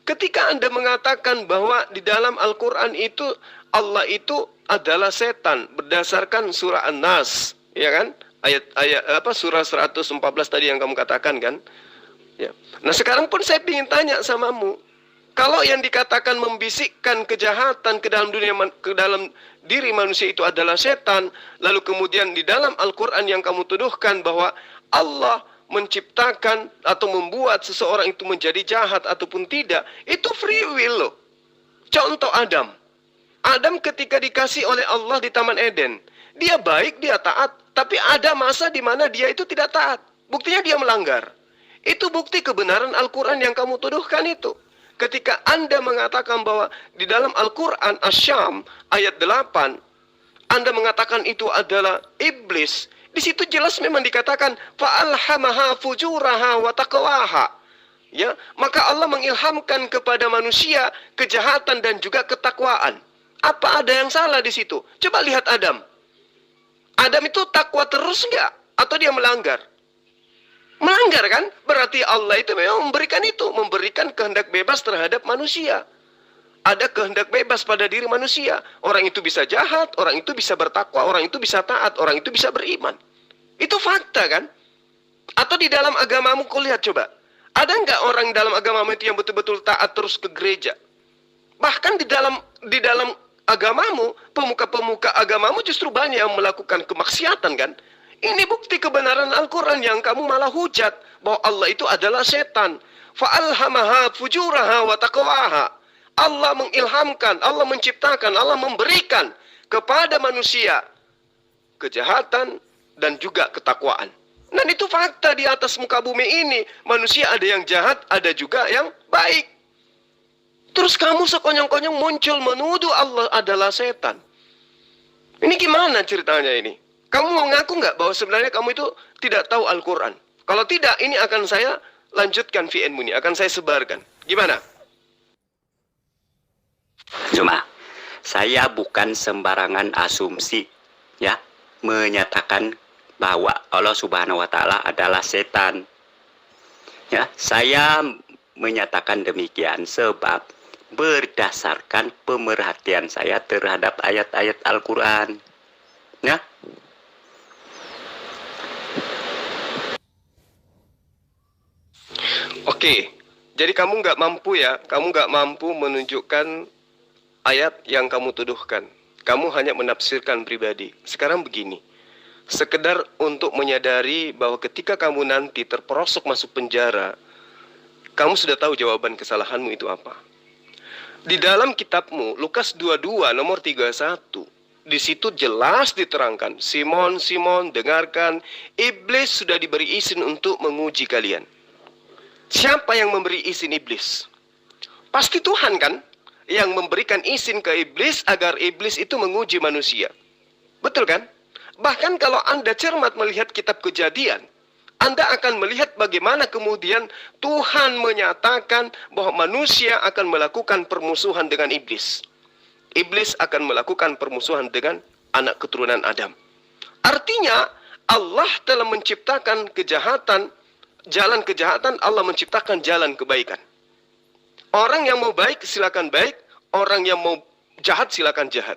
ketika Anda mengatakan bahwa di dalam Al-Quran itu, Allah itu adalah setan, berdasarkan surah An-Nas, ya kan? Surah 114 tadi yang kamu katakan kan? Ya. Nah sekarang pun saya ingin tanya samamu. Kalau yang dikatakan membisikkan kejahatan ke dalam ke dalam diri manusia itu adalah setan, lalu kemudian di dalam Al-Quran yang kamu tuduhkan bahwa Allah menciptakan atau membuat seseorang itu menjadi jahat ataupun tidak, itu free will loh. Contoh Adam. Adam ketika dikasih oleh Allah di Taman Eden, dia baik, dia taat, tapi ada masa di mana dia itu tidak taat. Buktinya dia melanggar. Itu bukti kebenaran Al-Quran yang kamu tuduhkan itu. Ketika Anda mengatakan bahwa di dalam Al-Quran Asy-Syam ayat 8, Anda mengatakan itu adalah iblis, di situ jelas memang dikatakan fa'alhamaha fujuraha wa taqwaha. Ya, maka Allah mengilhamkan kepada manusia kejahatan dan juga ketakwaan. Apa ada yang salah di situ? Coba lihat Adam. Adam itu takwa terus enggak? Atau dia melanggar? Melanggar kan? Berarti Allah itu memang memberikan itu. Memberikan kehendak bebas terhadap manusia. Ada kehendak bebas pada diri manusia. Orang itu bisa jahat, orang itu bisa bertakwa, orang itu bisa taat, orang itu bisa beriman. Itu fakta kan? Atau di dalam agamamu kau lihat coba. Ada nggak orang dalam agamamu itu yang betul-betul taat terus ke gereja? Bahkan di dalam agamamu, pemuka-pemuka agamamu justru banyak yang melakukan kemaksiatan kan? Ini bukti kebenaran Al-Quran yang kamu malah hujat bahwa Allah itu adalah setan. Fa'alhamaha fujuraha wa taqwaha. Allah mengilhamkan, Allah menciptakan, Allah memberikan kepada manusia kejahatan dan juga ketakwaan. Dan itu fakta di atas muka bumi ini. Manusia ada yang jahat, ada juga yang baik. Terus kamu sekonyong-konyong muncul menuduh Allah adalah setan. Ini gimana ceritanya ini? Kamu mau ngaku nggak bahwa sebenarnya kamu itu tidak tahu Al-Quran? Kalau tidak, ini akan saya lanjutkan VN-mu ini, akan saya sebarkan. Gimana? Cuma, saya bukan sembarangan asumsi, ya, menyatakan bahwa Allah Subhanahu wa Ta'ala adalah setan. Ya, saya menyatakan demikian sebab berdasarkan pemerhatian saya terhadap ayat-ayat Al-Quran. Ya. Oke, jadi kamu nggak mampu ya, kamu nggak mampu menunjukkan ayat yang kamu tuduhkan. Kamu hanya menafsirkan pribadi. Sekarang begini, sekedar untuk menyadari bahwa ketika kamu nanti terperosok masuk penjara, kamu sudah tahu jawaban kesalahanmu itu apa. Di dalam kitabmu, Lukas 22 nomor 31, di situ jelas diterangkan, Simon, Simon, dengarkan, iblis sudah diberi izin untuk menguji kalian. Siapa yang memberi izin iblis? Pasti Tuhan kan? Yang memberikan izin ke iblis agar iblis itu menguji manusia. Betul kan? Bahkan kalau Anda cermat melihat kitab Kejadian, Anda akan melihat bagaimana kemudian Tuhan menyatakan bahwa manusia akan melakukan permusuhan dengan iblis. Iblis akan melakukan permusuhan dengan anak keturunan Adam. Artinya Allah telah menciptakan kejahatan, jalan kejahatan, Allah menciptakan jalan kebaikan. Orang yang mau baik silakan baik, orang yang mau jahat silakan jahat.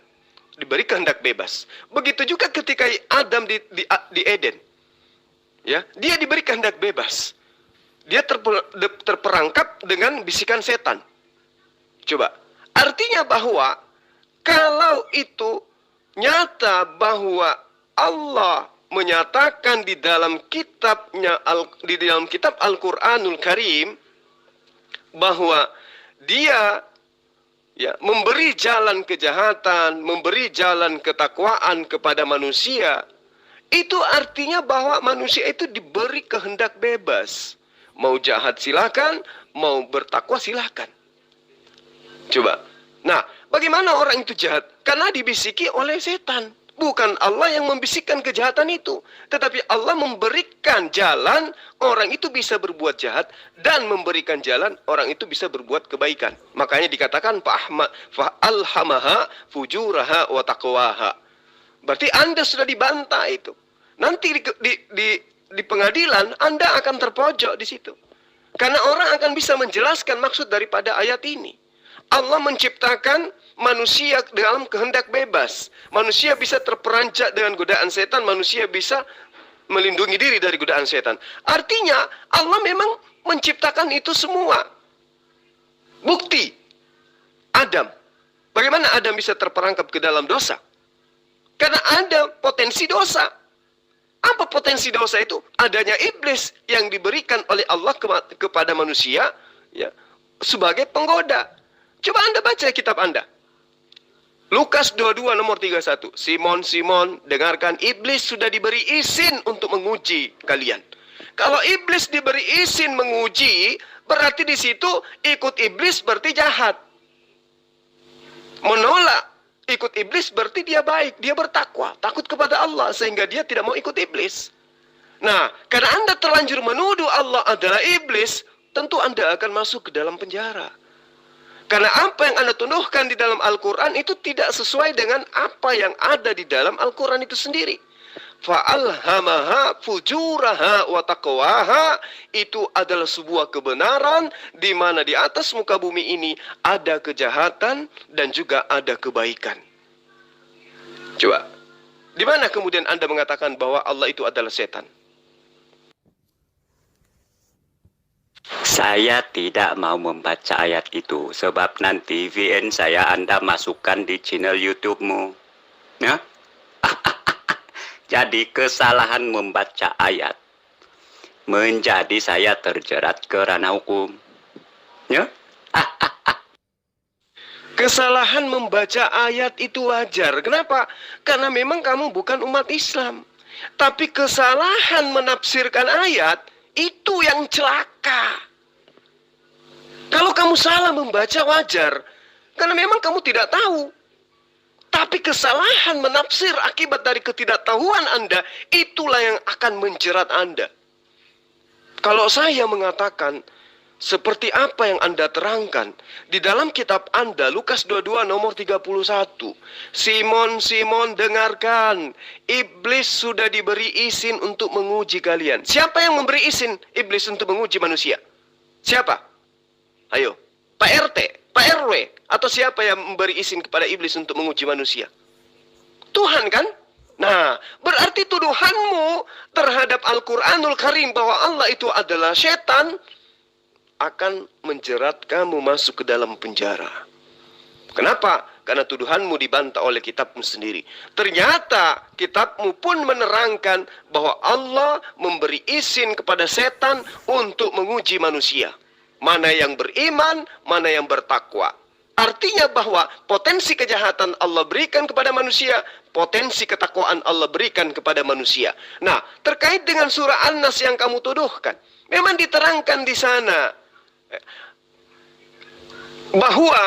diberi kehendak bebas. Begitu juga ketika Adam di Eden. Ya, dia diberi kehendak bebas. Dia terperangkap dengan bisikan setan. Coba, artinya bahwa kalau itu nyata bahwa Allah menyatakan di dalam kitabnya di dalam kitab Al-Qur'anul Karim bahwa dia ya memberi jalan kejahatan, memberi jalan ketakwaan kepada manusia, itu artinya bahwa manusia itu diberi kehendak bebas. Mau jahat silakan, mau bertakwa silakan. Coba. Nah, bagaimana orang itu jahat? Karena dibisiki oleh setan. Bukan Allah yang membisikkan kejahatan itu, tetapi Allah memberikan jalan orang itu bisa berbuat jahat dan memberikan jalan orang itu bisa berbuat kebaikan. Makanya dikatakan fa'alhamaha fujuraha wa taqwaha. Berarti Anda sudah dibantah itu. Nanti di pengadilan Anda akan terpojok di situ. Karena orang akan bisa menjelaskan maksud daripada ayat ini. Allah menciptakan manusia dalam kehendak bebas. Manusia bisa terperanjat dengan godaan setan, manusia bisa melindungi diri dari godaan setan. Artinya Allah memang menciptakan itu semua. Bukti Adam. Bagaimana Adam bisa terperangkap ke dalam dosa? Karena ada potensi dosa. Apa potensi dosa itu? Adanya iblis yang diberikan oleh Allah kepada manusia ya, sebagai penggoda. Coba Anda baca kitab Anda. Lukas 22 nomor 31. Simon, Simon, dengarkan, iblis sudah diberi izin untuk menguji kalian. Kalau iblis diberi izin menguji, berarti di situ ikut iblis berarti jahat. Menolak ikut iblis berarti dia baik, dia bertakwa, takut kepada Allah sehingga dia tidak mau ikut iblis. Nah, karena Anda terlanjur menuduh Allah adalah iblis, tentu Anda akan masuk ke dalam penjara. Karena apa yang Anda tuduhkan di dalam Al-Quran itu tidak sesuai dengan apa yang ada di dalam Al-Quran itu sendiri. Fa'alhamaha fujuraha wa taqwaha, itu adalah sebuah kebenaran di mana di atas muka bumi ini ada kejahatan dan juga ada kebaikan. Coba, di mana kemudian Anda mengatakan bahwa Allah itu adalah setan? Saya tidak mau membaca ayat itu sebab nanti VN saya Anda masukkan di channel YouTube-mu. Ya? Jadi kesalahan membaca ayat menjadi saya terjerat ke ranah hukum. Ya? Kesalahan membaca ayat itu wajar. Kenapa? Karena memang kamu bukan umat Islam. Tapi kesalahan menafsirkan ayat itu yang celaka. Kalau kamu salah membaca wajar, karena memang kamu tidak tahu. Tapi kesalahan menafsir akibat dari ketidaktahuan Anda, itulah yang akan menjerat Anda. Kalau saya mengatakan, seperti apa yang Anda terangkan, di dalam kitab Anda, Lukas 22 nomor 31, Simon, Simon, dengarkan, iblis sudah diberi izin untuk menguji kalian. Siapa yang memberi izin iblis untuk menguji manusia? Siapa? Ayo, Pak RT, Pak RW, atau siapa yang memberi izin kepada iblis untuk menguji manusia? Tuhan kan? Nah, berarti tuduhanmu terhadap Al-Quranul Karim bahwa Allah itu adalah setan akan menjerat kamu masuk ke dalam penjara. Kenapa? Karena tuduhanmu dibantah oleh kitabmu sendiri. Ternyata kitabmu pun menerangkan bahwa Allah memberi izin kepada setan untuk menguji manusia. Mana yang beriman, mana yang bertakwa. Artinya bahwa potensi kejahatan Allah berikan kepada manusia, potensi ketakwaan Allah berikan kepada manusia. Nah, terkait dengan surah An-Nas yang kamu tuduhkan, memang diterangkan di sana bahwa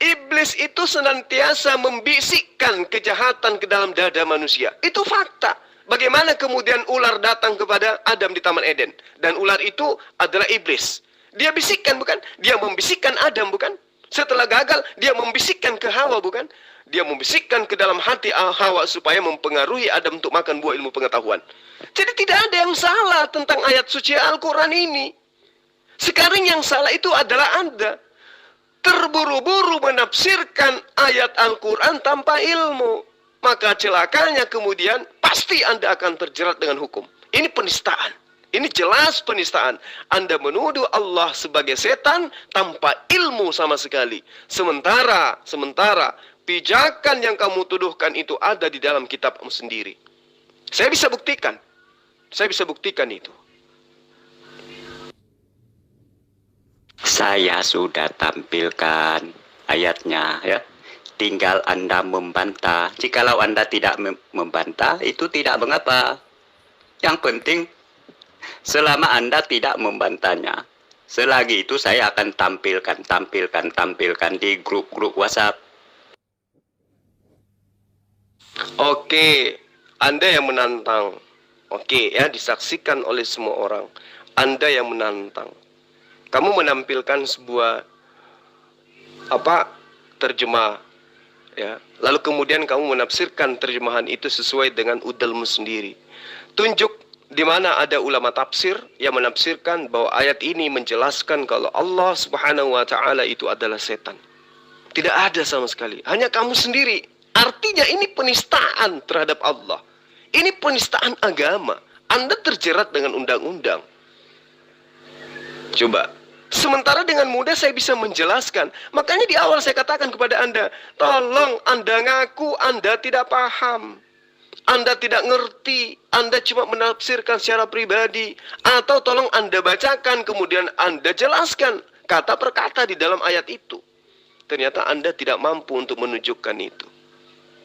iblis itu senantiasa membisikkan kejahatan ke dalam dada manusia. Itu fakta. Bagaimana kemudian ular datang kepada Adam di Taman Eden, dan ular itu adalah iblis. Dia bisikkan, bukan? Dia membisikkan Adam, bukan? Setelah gagal, dia membisikkan ke Hawa, bukan? Dia membisikkan ke dalam hati Hawa supaya mempengaruhi Adam untuk makan buah ilmu pengetahuan. Jadi tidak ada yang salah tentang ayat suci Al-Quran ini. Sekarang yang salah itu adalah Anda. terburu-buru menafsirkan ayat Al-Quran tanpa ilmu, maka celakanya kemudian pasti Anda akan terjerat dengan hukum. Ini penistaan. Ini jelas penistaan. Anda menuduh Allah sebagai setan tanpa ilmu sama sekali. Sementara pijakan yang kamu tuduhkan itu ada di dalam kitabmu sendiri. Saya bisa buktikan. Saya bisa buktikan itu. Saya sudah tampilkan ayatnya ya. Tinggal Anda membantah. Jikalau Anda tidak membantah, itu tidak mengapa. Yang penting, selama Anda tidak membantahnya, selagi itu saya akan tampilkan di grup-grup WhatsApp. Oke, Anda yang menantang. Oke ya, disaksikan oleh semua orang. Anda yang menantang. Kamu menampilkan sebuah terjemah ya. Lalu kemudian kamu menafsirkan terjemahan itu sesuai dengan udalmu sendiri. Tunjuk di mana ada ulama tafsir yang menafsirkan bahwa ayat ini menjelaskan kalau Allah Subhanahu wa taala itu adalah setan. Tidak ada sama sekali. Hanya kamu sendiri. Artinya ini penistaan terhadap Allah. Ini penistaan agama. Anda terjerat dengan undang-undang. Coba. Sementara dengan mudah saya bisa menjelaskan. Makanya di awal saya katakan kepada Anda, tolong Anda ngaku Anda tidak paham. Anda tidak ngerti. Anda cuma menafsirkan secara pribadi. Atau tolong Anda bacakan, kemudian Anda jelaskan kata per kata di dalam ayat itu. Ternyata Anda tidak mampu untuk menunjukkan itu.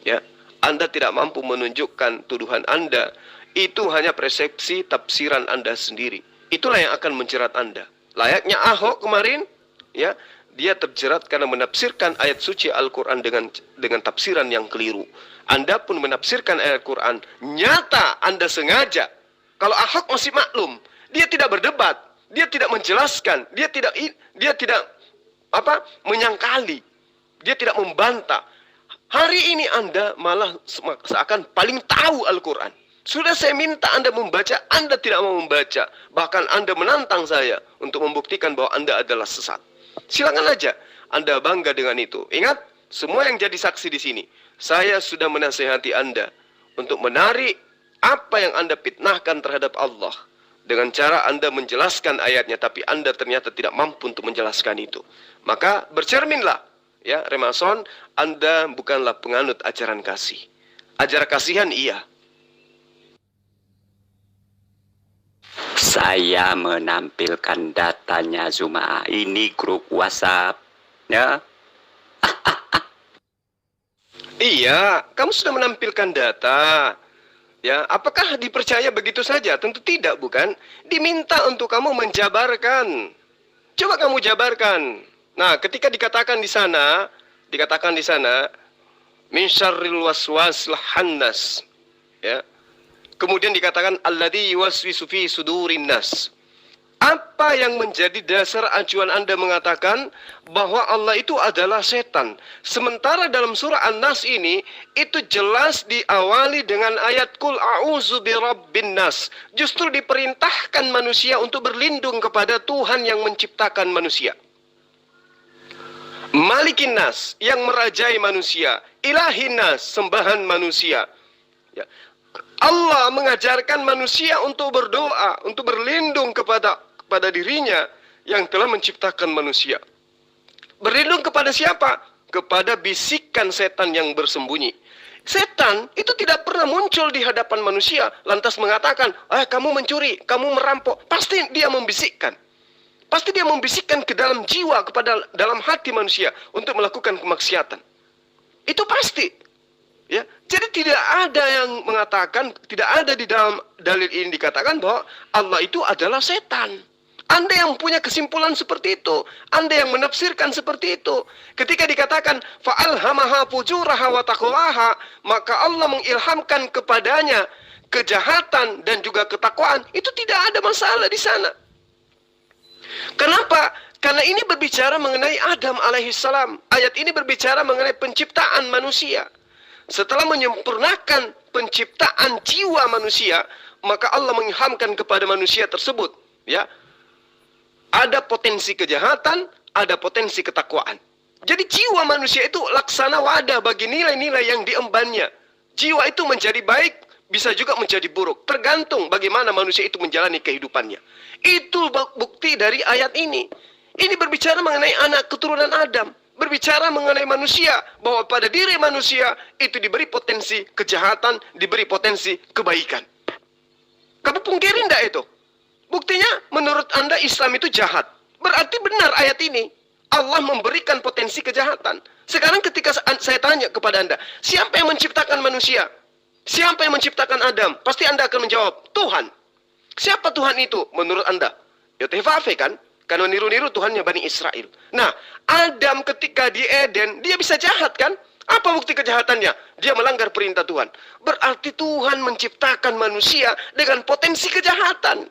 Ya, Anda tidak mampu menunjukkan tuduhan Anda. Itu hanya persepsi tafsiran Anda sendiri. Itulah yang akan menjerat Anda. Layaknya Ahok kemarin, ya, dia terjerat karena menafsirkan ayat suci Al-Quran dengan tafsiran yang keliru. Anda pun menafsirkan ayat Al-Quran, nyata Anda sengaja. Kalau Ahok masih maklum, dia tidak berdebat, dia tidak menjelaskan, dia tidak menyangkali, dia tidak membantah. Hari ini Anda malah seakan paling tahu Al-Quran. Sudah saya minta Anda membaca, Anda tidak mau membaca. Bahkan Anda menantang saya untuk membuktikan bahwa Anda adalah sesat. Silakan aja Anda bangga dengan itu. Ingat, semua yang jadi saksi di sini, saya sudah menasihati Anda untuk menarik apa yang Anda fitnahkan terhadap Allah dengan cara Anda menjelaskan ayatnya, tapi Anda ternyata tidak mampu untuk menjelaskan itu. Maka bercerminlah, ya Remason, Anda bukanlah penganut ajaran kasih. Ajaran kasihan iya. Saya menampilkan datanya Zuma. Ini grup WhatsApp, ya. Iya, kamu sudah menampilkan data. Ya, apakah dipercaya begitu saja? Tentu tidak, bukan? Diminta untuk kamu menjabarkan. Coba kamu jabarkan. Nah, ketika dikatakan di sana, min syarril waswasil khannas. Ya. Kemudian dikatakan alladzi yuwaswisu fi sudurin nas. Apa yang menjadi dasar acuan Anda mengatakan bahwa Allah itu adalah setan? Sementara dalam surah An-Nas ini itu jelas diawali dengan ayat Qul a'udzu birabbin nas. Justru diperintahkan manusia untuk berlindung kepada Tuhan yang menciptakan manusia. Malikin nas, yang merajai manusia. Ilahin nas, sembahan manusia. Ya. Allah mengajarkan manusia untuk berdoa, untuk berlindung kepada dirinya yang telah menciptakan manusia. Berlindung kepada siapa? Kepada bisikan setan yang bersembunyi. Setan itu tidak pernah muncul di hadapan manusia lantas mengatakan, kamu mencuri, kamu merampok. Pasti dia membisikkan. Pasti dia membisikkan ke dalam jiwa, dalam hati manusia untuk melakukan kemaksiatan. Itu pasti. Ya, jadi tidak ada yang mengatakan, tidak ada di dalam dalil ini dikatakan bahwa Allah itu adalah setan. Anda yang punya kesimpulan seperti itu, Anda yang menafsirkan seperti itu. Ketika dikatakan fa'alhamaha fujuraha wa taqwaha, maka Allah mengilhamkan kepadanya kejahatan dan juga ketakwaan. Itu tidak ada masalah di sana. Kenapa? Karena ini berbicara mengenai Adam alaihissalam. Ayat ini berbicara mengenai penciptaan manusia. Setelah menyempurnakan penciptaan jiwa manusia, maka Allah mengilhamkan kepada manusia tersebut, ya, ada potensi kejahatan, ada potensi ketakwaan. Jadi jiwa manusia itu laksana wadah bagi nilai-nilai yang diembannya. Jiwa itu menjadi baik, bisa juga menjadi buruk. Tergantung bagaimana manusia itu menjalani kehidupannya. Itu bukti dari ayat ini. Ini berbicara mengenai anak keturunan Adam. Berbicara mengenai manusia. Bahwa pada diri manusia itu diberi potensi kejahatan, diberi potensi kebaikan. Kamu pungkiri enggak itu? Buktinya menurut Anda Islam itu jahat. Berarti benar ayat ini. Allah memberikan potensi kejahatan. Sekarang ketika saya tanya kepada Anda, siapa yang menciptakan manusia? Siapa yang menciptakan Adam? Pasti Anda akan menjawab, Tuhan. Siapa Tuhan itu menurut Anda? Yotefafe kan? Karena niru-niru Tuhannya Bani Israel. Nah, Adam ketika di Eden, dia bisa jahat kan? Apa bukti kejahatannya? Dia melanggar perintah Tuhan. Berarti Tuhan menciptakan manusia dengan potensi kejahatan.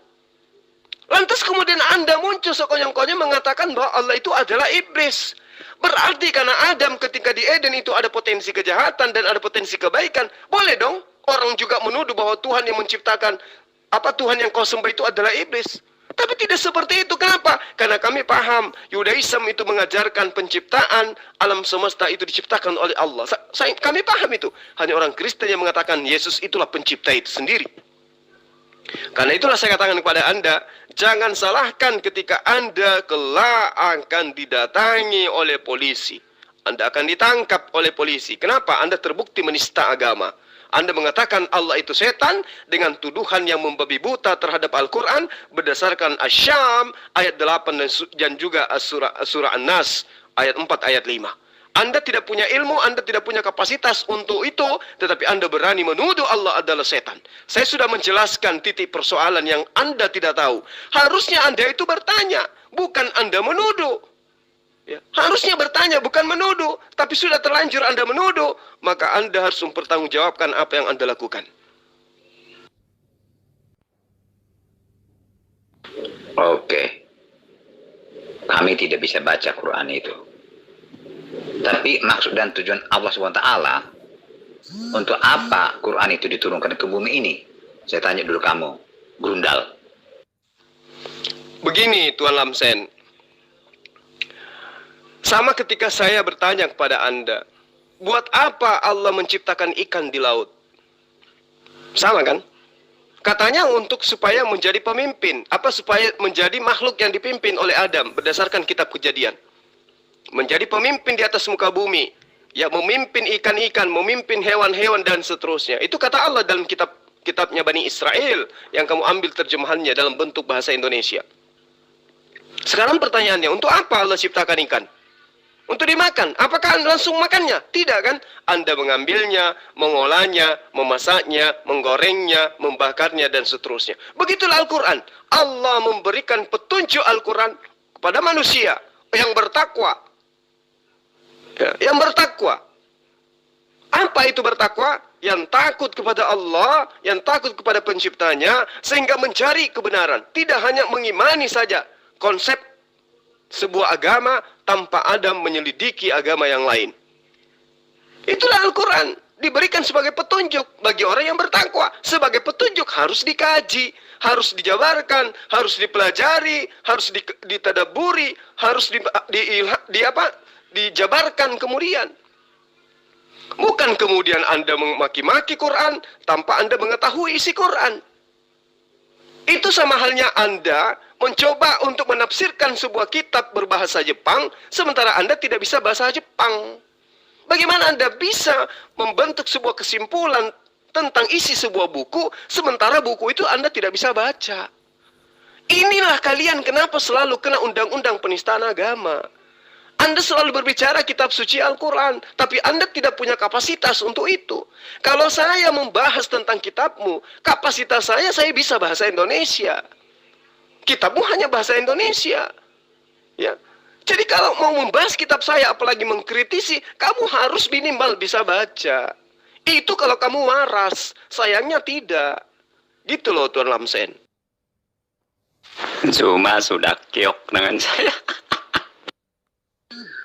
Lantas kemudian Anda muncul sekonyong-konyong mengatakan bahwa Allah itu adalah iblis. Berarti karena Adam ketika di Eden itu ada potensi kejahatan dan ada potensi kebaikan. Boleh dong orang juga menuduh bahwa Tuhan yang menciptakan, Tuhan yang kau sembah itu adalah iblis. Tapi tidak seperti itu. Kenapa? Karena kami paham Yudaism itu mengajarkan penciptaan alam semesta itu diciptakan oleh Allah. Kami paham itu. Hanya orang Kristen yang mengatakan Yesus itulah pencipta itu sendiri. Karena itulah saya katakan kepada Anda, jangan salahkan ketika Anda kelak akan didatangi oleh polisi. Anda akan ditangkap oleh polisi. Kenapa? Anda terbukti menista agama. Anda mengatakan Allah itu setan dengan tuduhan yang membabi buta terhadap Al-Quran berdasarkan Asy-Syam ayat 8 dan juga surah An-Nas ayat 4 ayat 5. Anda tidak punya ilmu, Anda tidak punya kapasitas untuk itu, tetapi Anda berani menuduh Allah adalah setan. Saya sudah menjelaskan titik persoalan yang Anda tidak tahu. Harusnya Anda itu bertanya, bukan Anda menuduh. Ya, harusnya bertanya, bukan menuduh. Tapi sudah terlanjur Anda menuduh, maka Anda harus mempertanggungjawabkan apa yang Anda lakukan. Oke. Kami tidak bisa baca Quran itu. Tapi maksud dan tujuan Allah SWT, untuk apa Quran itu diturunkan ke bumi ini? Saya tanya dulu kamu, Grundal. Begini Tuan Lamsen. Sama ketika saya bertanya kepada Anda, buat apa Allah menciptakan ikan di laut? Sama kan? Katanya untuk supaya menjadi pemimpin. Supaya menjadi makhluk yang dipimpin oleh Adam berdasarkan kitab Kejadian. Menjadi pemimpin di atas muka bumi. Ya, memimpin ikan-ikan, memimpin hewan-hewan dan seterusnya. Itu kata Allah dalam kitabnya Bani Israel yang kamu ambil terjemahannya dalam bentuk bahasa Indonesia. Sekarang pertanyaannya, untuk apa Allah ciptakan ikan? Untuk dimakan. Apakah Anda langsung makannya? Tidak kan? Anda mengambilnya, mengolahnya, memasaknya, menggorengnya, membakarnya dan seterusnya. Begitulah Al-Quran. Allah memberikan petunjuk Al-Quran kepada manusia yang bertakwa. Yang bertakwa. Apa itu bertakwa? Yang takut kepada Allah, yang takut kepada penciptanya, sehingga mencari kebenaran. Tidak hanya mengimani saja konsep sebuah agama tanpa ada menyelidiki agama yang lain. Itulah Al-Quran. Diberikan sebagai petunjuk bagi orang yang bertakwa. Sebagai petunjuk harus dikaji, harus dijabarkan, harus dipelajari, harus ditadaburi, harus dijabarkan kemudian. Bukan kemudian Anda memaki-maki Quran tanpa Anda mengetahui isi Quran. Itu sama halnya Anda mencoba untuk menafsirkan sebuah kitab berbahasa Jepang sementara Anda tidak bisa bahasa Jepang. Bagaimana Anda bisa membentuk sebuah kesimpulan tentang isi sebuah buku sementara buku itu Anda tidak bisa baca? Inilah kalian kenapa selalu kena undang-undang penistaan agama. Anda selalu berbicara kitab suci Al-Quran, tapi Anda tidak punya kapasitas untuk itu. Kalau saya membahas tentang kitabmu, kapasitas saya bisa bahasa Indonesia. Kitabmu hanya bahasa Indonesia. Ya. Jadi kalau mau membahas kitab saya, apalagi mengkritisi, kamu harus minimal bisa baca. Itu kalau kamu waras, sayangnya tidak. Gitu loh Tuan Lamsen. Cuma sudah kiok dengan saya.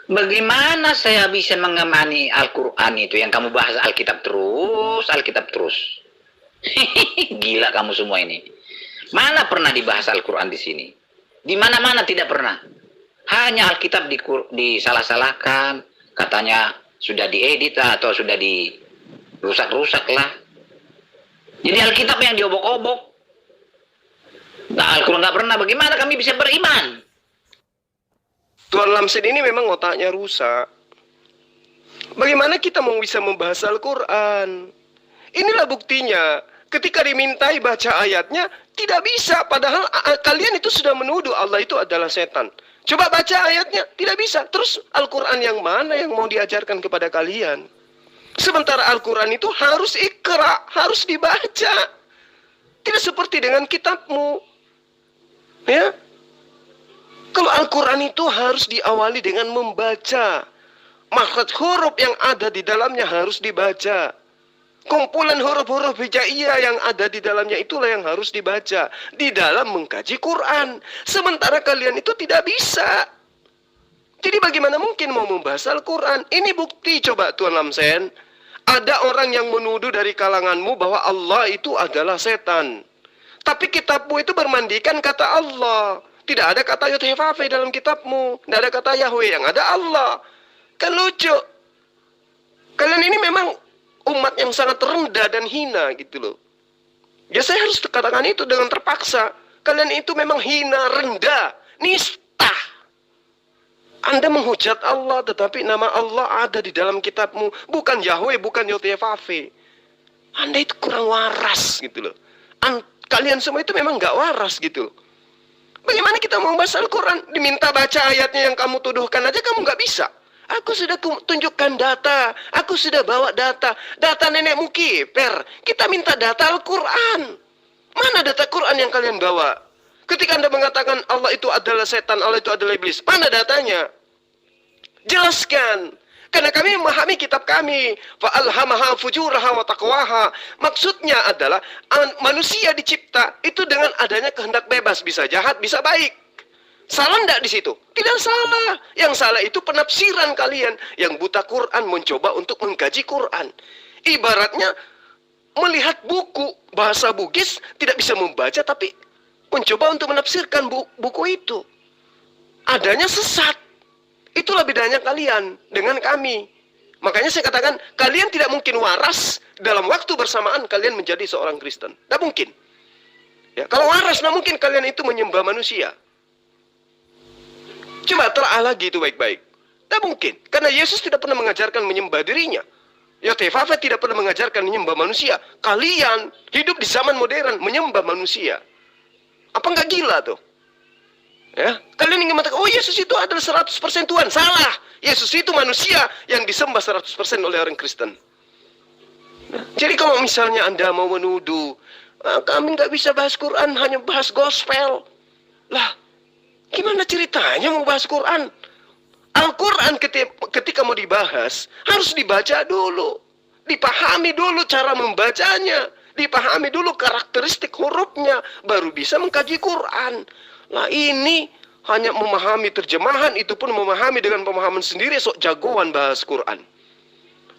Bagaimana saya bisa mengemani Al-Quran itu yang kamu bahas Alkitab terus? Gila kamu semua ini. Mana pernah dibahas Al-Quran di sini? Di mana-mana tidak pernah. Hanya Alkitab disalah-salahkan, katanya sudah diedit lah, atau sudah dirusak-rusak lah. Jadi Alkitab yang diobok-obok. Nah, Al-Quran nggak pernah, bagaimana kami bisa beriman? Tuan Lamsen ini memang otaknya rusak. Bagaimana kita mau bisa membahas Al-Quran? Inilah buktinya. Ketika dimintai baca ayatnya, tidak bisa. Padahal kalian itu sudah menuduh Allah itu adalah setan. Coba baca ayatnya, tidak bisa. Terus Al-Quran yang mana yang mau diajarkan kepada kalian? Sementara Al-Quran itu harus ikra, harus dibaca. Tidak seperti dengan kitabmu. Ya. Kalau Al-Quran itu harus diawali dengan membaca. Makhraj huruf yang ada di dalamnya harus dibaca. Kumpulan huruf-huruf hijaiyah yang ada di dalamnya itulah yang harus dibaca di dalam mengkaji Quran. Sementara kalian itu tidak bisa. Jadi bagaimana mungkin mau membahas Al-Quran? Ini bukti coba Tuan Lamsen. Ada orang yang menuduh dari kalanganmu bahwa Allah itu adalah setan. Tapi kitabmu itu bermandikan kata Allah. Tidak ada kata Yud-Heh-Vav-He dalam kitabmu. Tidak ada kata Yahweh, yang ada Allah. Kan lucu. Kalian ini memang umat yang sangat rendah dan hina gitu loh. Ya saya harus katakan itu dengan terpaksa. Kalian itu memang hina, rendah, nista. Anda menghujat Allah, tetapi nama Allah ada di dalam kitabmu. Bukan Yahweh, bukan Yud-Heh-Vav-He. Anda itu kurang waras gitu loh. Kalian semua itu memang gak waras gitu loh. Bagaimana kita mau bahas Al-Quran? Diminta baca ayatnya yang kamu tuduhkan aja kamu gak bisa. Aku sudah tunjukkan data. Aku sudah bawa data. Data nenekmu kiper. Kita minta data Al-Quran. Mana data Quran yang kalian bawa? Ketika Anda mengatakan Allah itu adalah setan, Allah itu adalah iblis. Mana datanya? Jelaskan. Karena kami memahami kitab kami. Fa'alhamaha fujuraha wa taqwaha. Maksudnya adalah manusia dicipta itu dengan adanya kehendak bebas. Bisa jahat, bisa baik. Salah enggak di situ? Tidak salah. Yang salah itu penafsiran kalian. Yang buta Quran mencoba untuk mengkaji Quran. Ibaratnya melihat buku bahasa Bugis tidak bisa membaca tapi mencoba untuk menafsirkan buku itu. Adanya sesat. Itulah bedanya kalian dengan kami. Makanya saya katakan kalian tidak mungkin waras dalam waktu bersamaan kalian menjadi seorang Kristen. Tidak mungkin. Ya, kalau waras tidak mungkin kalian itu menyembah manusia. Coba telaah lagi itu baik-baik. Tidak mungkin. Karena Yesus tidak pernah mengajarkan menyembah dirinya. Yud-Heh-Vav-He tidak pernah mengajarkan menyembah manusia. Kalian hidup di zaman modern menyembah manusia. Apa nggak gila tuh? Ya, kalian ingin mengatakan, oh Yesus itu adalah 100% Tuhan. Salah. Yesus itu manusia yang disembah 100% oleh orang Kristen. Nah, jadi kalau misalnya Anda mau menuduh, kami nggak bisa bahas Quran, hanya bahas gospel. Lah, gimana ceritanya mau bahas Quran? Al-Quran ketika mau dibahas, harus dibaca dulu. Dipahami dulu cara membacanya. Dipahami dulu karakteristik hurufnya. Baru bisa mengkaji Quran. Lah ini hanya memahami terjemahan, itu pun memahami dengan pemahaman sendiri, sok jagoan bahas Quran.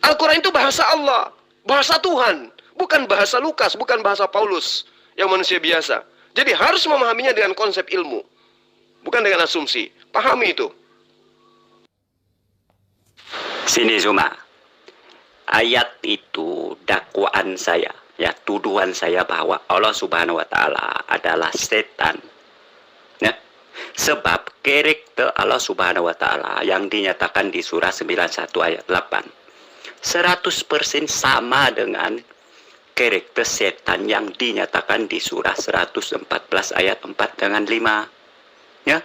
Al-Quran itu bahasa Allah. Bahasa Tuhan. Bukan bahasa Lukas, bukan bahasa Paulus. Yang manusia biasa. Jadi harus memahaminya dengan konsep ilmu. Bukan dengan asumsi. Pahami itu. Sini Zuma. Ayat itu dakwaan saya. Ya, tuduhan saya bahwa Allah Subhanahu wa Ta'ala adalah setan. Ya. Sebab karakter Allah Subhanahu wa Ta'ala yang dinyatakan di surah 91 ayat 8 100% sama dengan karakter setan yang dinyatakan di surah 114 ayat 4 dengan 5. Ya.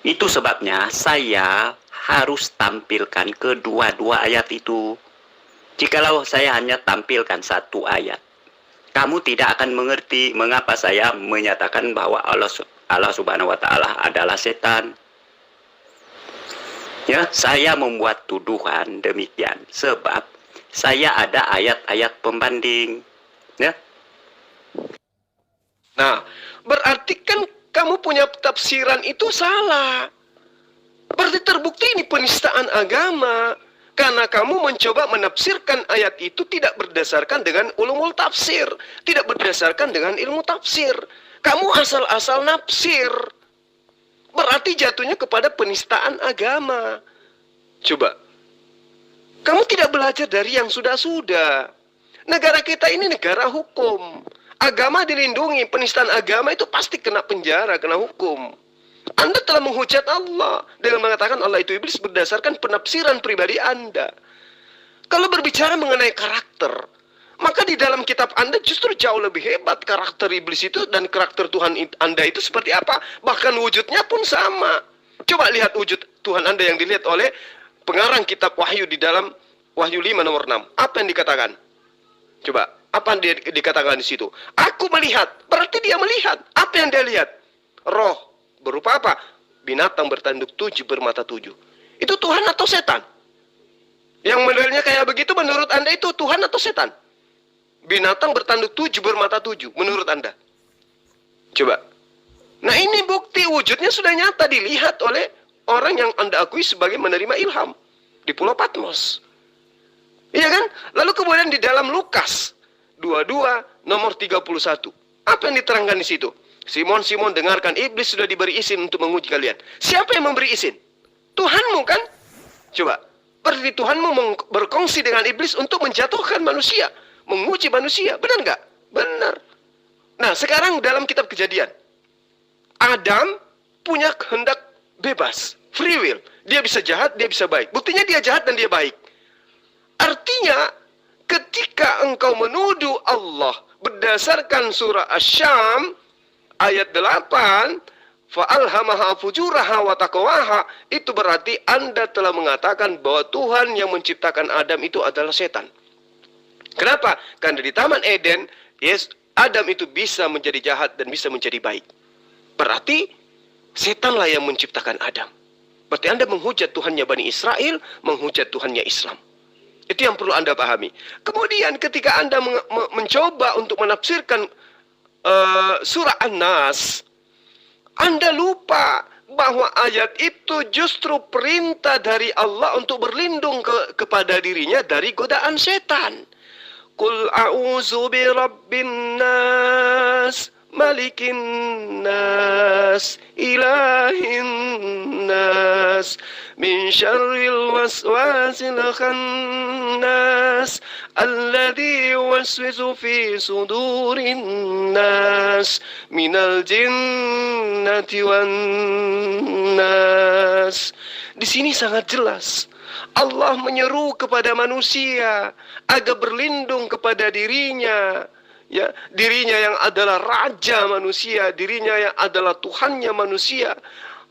Itu sebabnya saya harus tampilkan kedua-dua ayat itu. Jikalau saya hanya tampilkan satu ayat, kamu tidak akan mengerti mengapa saya menyatakan bahwa Allah Subhanahu wa Ta'ala adalah setan. Ya, saya membuat tuduhan demikian sebab saya ada ayat-ayat pembanding. Ya. Nah, berarti kan kamu punya tafsiran itu salah. Berarti terbukti ini penistaan agama. Karena kamu mencoba menafsirkan ayat itu tidak berdasarkan dengan ulumul tafsir. Tidak berdasarkan dengan ilmu tafsir. Kamu asal-asal nafsir. berarti jatuhnya kepada penistaan agama. Coba, kamu tidak belajar dari yang sudah-sudah. Negara kita ini negara hukum. Agama dilindungi, penistaan agama itu pasti kena penjara, kena hukum. Anda telah menghujat Allah dengan mengatakan Allah itu iblis berdasarkan penafsiran pribadi Anda. Kalau berbicara mengenai karakter, maka di dalam kitab Anda justru jauh lebih hebat karakter iblis itu dan karakter Tuhan Anda itu seperti apa. Bahkan wujudnya pun sama. Coba lihat wujud Tuhan Anda yang dilihat oleh pengarang kitab Wahyu di dalam Wahyu 5 nomor 6. Apa yang dikatakan? Coba, apa yang dikatakan di situ? Aku melihat, berarti dia melihat. Apa yang dia lihat? Roh, berupa apa? Binatang bertanduk 7 bermata 7. Itu Tuhan atau setan? Yang modelnya kayak begitu menurut Anda itu Tuhan atau setan? Binatang bertanduk 7 bermata 7 menurut Anda. Coba. Nah ini bukti wujudnya sudah nyata dilihat oleh orang yang Anda akui sebagai menerima ilham di Pulau Patmos. Iya kan? Lalu kemudian di dalam Lukas 22 nomor 31. Apa yang diterangkan di situ? Simon, Simon, dengarkan, iblis sudah diberi izin untuk menguji kalian. Siapa yang memberi izin? Tuhanmu kan? Coba. Berarti Tuhanmu berkongsi dengan iblis untuk menjatuhkan manusia, menguji manusia. Benar nggak? Benar. Nah, sekarang dalam kitab Kejadian, Adam punya kehendak bebas, free will. Dia bisa jahat, dia bisa baik. Buktinya dia jahat dan dia baik. Artinya, ketika engkau menuduh Allah berdasarkan surah Asy-Syam ayat 8, fa'alhamaha fujuraha wa taqwaha, itu berarti Anda telah mengatakan bahwa Tuhan yang menciptakan Adam itu adalah setan. Kenapa? Karena di Taman Eden, Adam itu bisa menjadi jahat dan bisa menjadi baik. Berarti setanlah yang menciptakan Adam. Berarti Anda menghujat Tuhannya Bani Israel, menghujat Tuhannya Islam. Itu yang perlu Anda pahami. Kemudian ketika Anda mencoba untuk menafsirkan surah An-Nas, Anda lupa bahwa ayat itu justru perintah dari Allah untuk berlindung kepada dirinya dari godaan setan. Qul a'udzu birabbin nas, malikin nas, ilahin nas, min syarril waswasil khannas, alladzi yuwaswisu fi sudurin nas, minal jinnati wan nas. Di sini sangat jelas Allah menyeru kepada manusia agar berlindung kepada dirinya. Ya, dirinya yang adalah raja manusia, dirinya yang adalah Tuhannya manusia.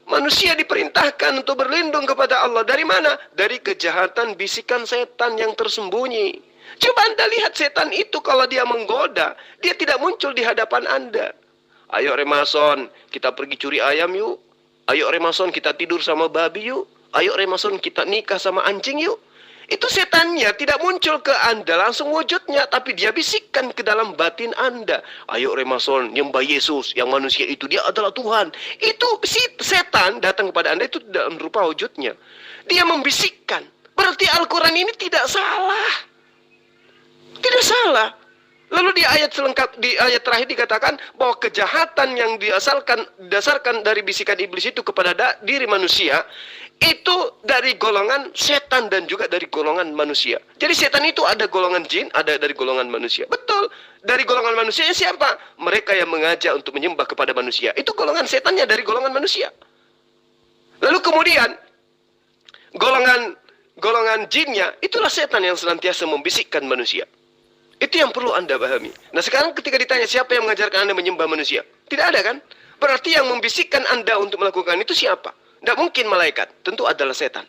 Manusia diperintahkan untuk berlindung kepada Allah. Dari mana? Dari kejahatan bisikan setan yang tersembunyi. Coba Anda lihat setan itu kalau dia menggoda, dia tidak muncul di hadapan Anda. Ayo Remason, kita pergi curi ayam yuk. Ayo Remason, kita tidur sama babi yuk. Ayo Remason, kita nikah sama anjing yuk. Itu setannya tidak muncul ke Anda langsung wujudnya, tapi dia bisikkan ke dalam batin Anda. Ayo Remason, nyembah Yesus, yang manusia itu dia adalah Tuhan. Itu si setan datang kepada Anda itu dalam rupa wujudnya. Dia membisikkan. Berarti Al-Quran ini tidak salah. Tidak salah. Lalu di ayat terakhir dikatakan bahwa kejahatan yang didasarkan dari bisikan iblis itu kepada diri manusia itu dari golongan setan dan juga dari golongan manusia. Jadi setan itu ada golongan jin, ada dari golongan manusia. Betul. Dari golongan manusia siapa? Mereka yang mengajak untuk menyembah kepada manusia. Itu golongan setannya dari golongan manusia. Lalu kemudian golongan jinnya itulah setan yang senantiasa membisikkan manusia. Itu yang perlu Anda pahami. Nah sekarang ketika ditanya siapa yang mengajarkan Anda menyembah manusia? Tidak ada kan? Berarti yang membisikkan Anda untuk melakukan itu siapa? Tidak mungkin malaikat. Tentu adalah setan.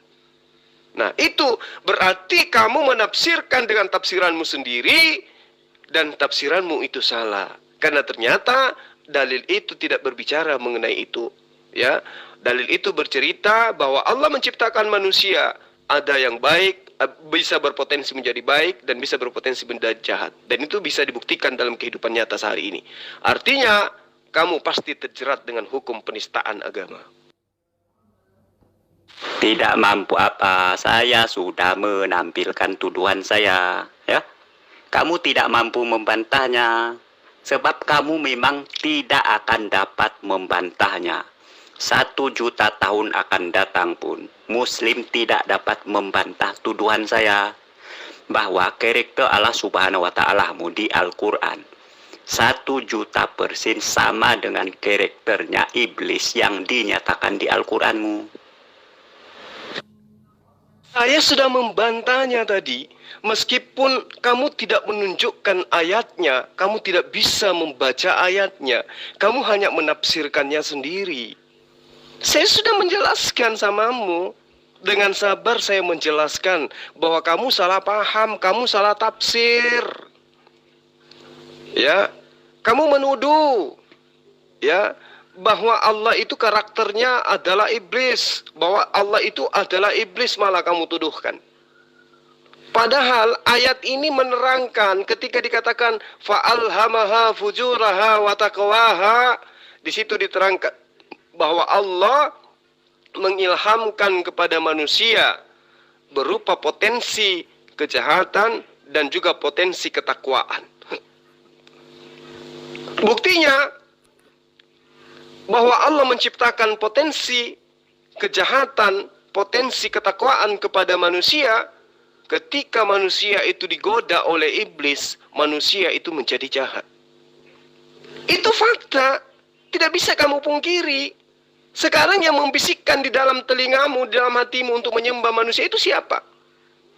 Nah itu berarti kamu menafsirkan dengan tafsiranmu sendiri. Dan tafsiranmu itu salah. Karena ternyata dalil itu tidak berbicara mengenai itu. Ya, dalil itu bercerita bahwa Allah menciptakan manusia. Ada yang baik, bisa berpotensi menjadi baik, dan bisa berpotensi menjadi jahat. Dan itu bisa dibuktikan dalam kehidupan nyata sehari ini. Artinya, kamu pasti terjerat dengan hukum penistaan agama. Tidak mampu apa, saya sudah menampilkan tuduhan saya. Ya, kamu tidak mampu membantahnya. Sebab kamu memang tidak akan dapat membantahnya. 1 juta tahun akan datang pun, Muslim tidak dapat membantah tuduhan saya bahwa karakter Allah Subhanahu wa Ta'ala di Al-Quran 1 juta persen sama dengan karakternya iblis yang dinyatakan di Al-Quranmu. Saya sudah membantahnya tadi. Meskipun kamu tidak menunjukkan ayatnya, kamu tidak bisa membaca ayatnya, kamu hanya menafsirkannya sendiri. Saya sudah menjelaskan samamu. Dengan sabar saya menjelaskan bahwa kamu salah paham, kamu salah tafsir. Ya, kamu menuduh ya bahwa Allah itu karakternya adalah iblis, bahwa Allah itu adalah iblis, malah kamu tuduhkan. Padahal ayat ini menerangkan ketika dikatakan fa'alhamaha fujuraha wa taqwaha, di situ diterangkan bahwa Allah mengilhamkan kepada manusia berupa potensi kejahatan dan juga potensi ketakwaan. Buktinya bahwa Allah menciptakan potensi kejahatan, potensi ketakwaan kepada manusia. Ketika manusia itu digoda oleh iblis, manusia itu menjadi jahat. Itu fakta, tidak bisa kamu pungkiri. Sekarang yang membisikkan di dalam telingamu, di dalam hatimu untuk menyembah manusia itu siapa?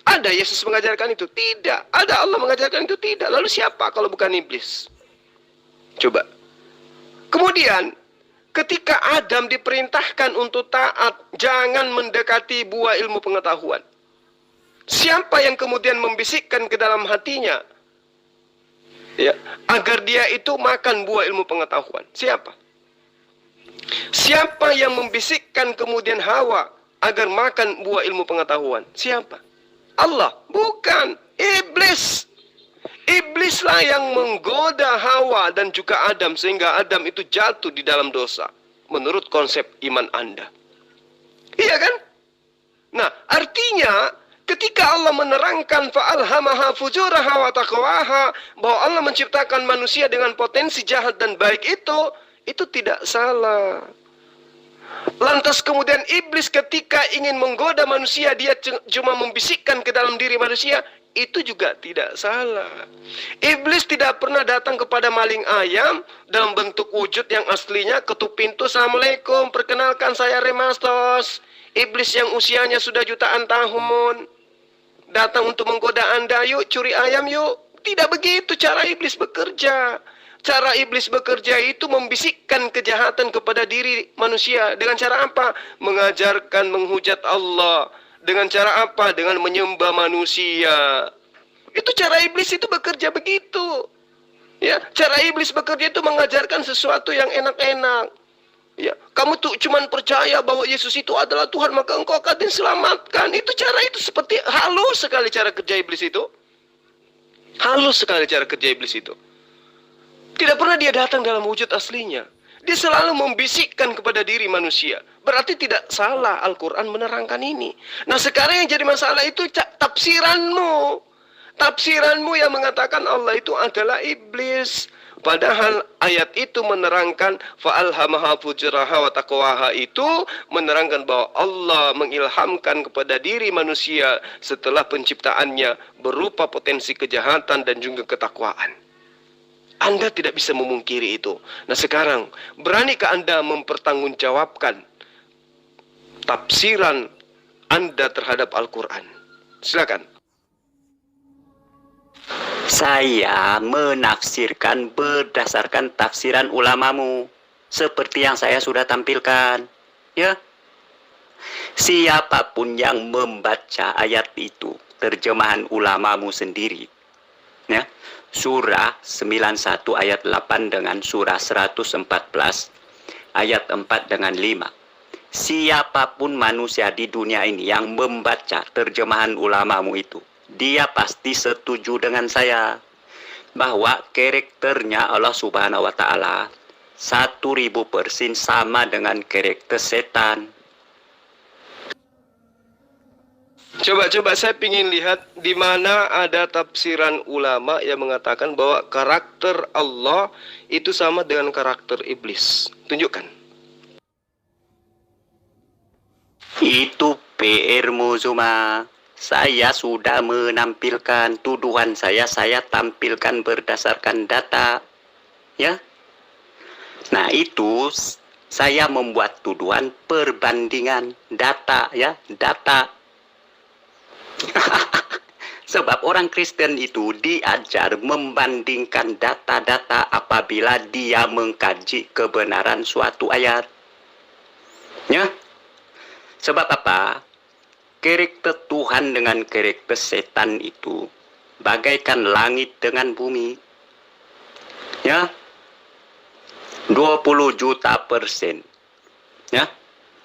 Ada Yesus mengajarkan itu? Tidak. Ada Allah mengajarkan itu? Tidak. Lalu siapa kalau bukan iblis? Coba. Kemudian, ketika Adam diperintahkan untuk taat, jangan mendekati buah ilmu pengetahuan. Siapa yang kemudian membisikkan ke dalam hatinya ya, agar dia itu makan buah ilmu pengetahuan? Siapa? Siapa yang membisikkan kemudian Hawa agar makan buah ilmu pengetahuan? Siapa? Allah? Bukan. Iblis. Iblislah yang menggoda Hawa dan juga Adam sehingga Adam itu jatuh di dalam dosa menurut konsep iman Anda. Iya kan? Nah, artinya ketika Allah menerangkan fa'alhamaha fujuraha wa taqwaha, bahwa Allah menciptakan manusia dengan potensi jahat dan baik itu tidak salah. Lantas kemudian iblis ketika ingin menggoda manusia, dia cuma membisikkan ke dalam diri manusia, itu juga tidak salah. Iblis tidak pernah datang kepada maling ayam dalam bentuk wujud yang aslinya, ketuk pintu, "Assalamualaikum, perkenalkan saya Remastos." Iblis yang usianya sudah jutaan tahun datang untuk menggoda Anda, "Yuk curi ayam yuk." Tidak begitu cara iblis bekerja. Cara iblis bekerja itu membisikkan kejahatan kepada diri manusia. Dengan cara apa? Mengajarkan menghujat Allah. Dengan cara apa? Dengan menyembah manusia. Itu cara iblis itu bekerja begitu. Ya, cara iblis bekerja itu mengajarkan sesuatu yang enak-enak. Ya, kamu tuh cuman percaya bahwa Yesus itu adalah Tuhan, maka engkau akan diselamatkan. Itu cara itu seperti halus sekali cara kerja iblis itu. Halus sekali cara kerja iblis itu. Tidak pernah dia datang dalam wujud aslinya. Dia selalu membisikkan kepada diri manusia. Berarti tidak salah Al-Quran menerangkan ini. Nah, sekarang yang jadi masalah itu tafsiranmu. Tafsiranmu yang mengatakan Allah itu adalah iblis. Padahal ayat itu menerangkan fa'alhamaha fujuraha wa taqwaha, itu menerangkan bahwa Allah mengilhamkan kepada diri manusia setelah penciptaannya berupa potensi kejahatan dan juga ketakwaan. Anda tidak bisa memungkiri itu. Nah, sekarang beranikah Anda mempertanggungjawabkan tafsiran Anda terhadap Al-Quran? Silakan. Saya menafsirkan berdasarkan tafsiran ulamamu seperti yang saya sudah tampilkan. Ya. Siapapun yang membaca ayat itu, terjemahan ulamamu sendiri. Ya. Surah 91 ayat 8 dengan surah 114 ayat 4 dengan 5. Siapapun manusia di dunia ini yang membaca terjemahan ulamamu itu, dia pasti setuju dengan saya bahwa karakternya Allah Subhanahu wa Ta'ala 1000% sama dengan karakter setan. Coba saya ingin lihat di mana ada tafsiran ulama yang mengatakan bahwa karakter Allah itu sama dengan karakter iblis. Tunjukkan. Itu PR-mu Zuma. Saya sudah menampilkan tuduhan saya tampilkan berdasarkan data. Ya. Nah, itu saya membuat tuduhan perbandingan data, ya, data. Sebab orang Kristen itu diajar membandingkan data-data apabila dia mengkaji kebenaran suatu ayat. Ya. Sebab apa? Karakter Tuhan dengan karakter setan itu bagaikan langit dengan bumi. Ya. 20 juta %. Ya.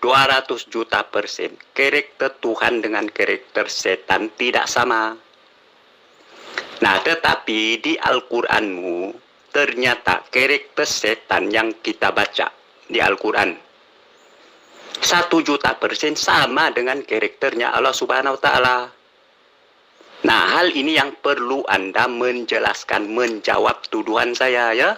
200 juta %. Karakter Tuhan dengan karakter setan tidak sama. Nah, tetapi di Al-Qur'anmu ternyata karakter setan yang kita baca di Al-Qur'an 1 juta % sama dengan karakternya Allah Subhanahu wa Ta'ala. Nah, hal ini yang perlu Anda menjelaskan, menjawab tuduhan saya, ya.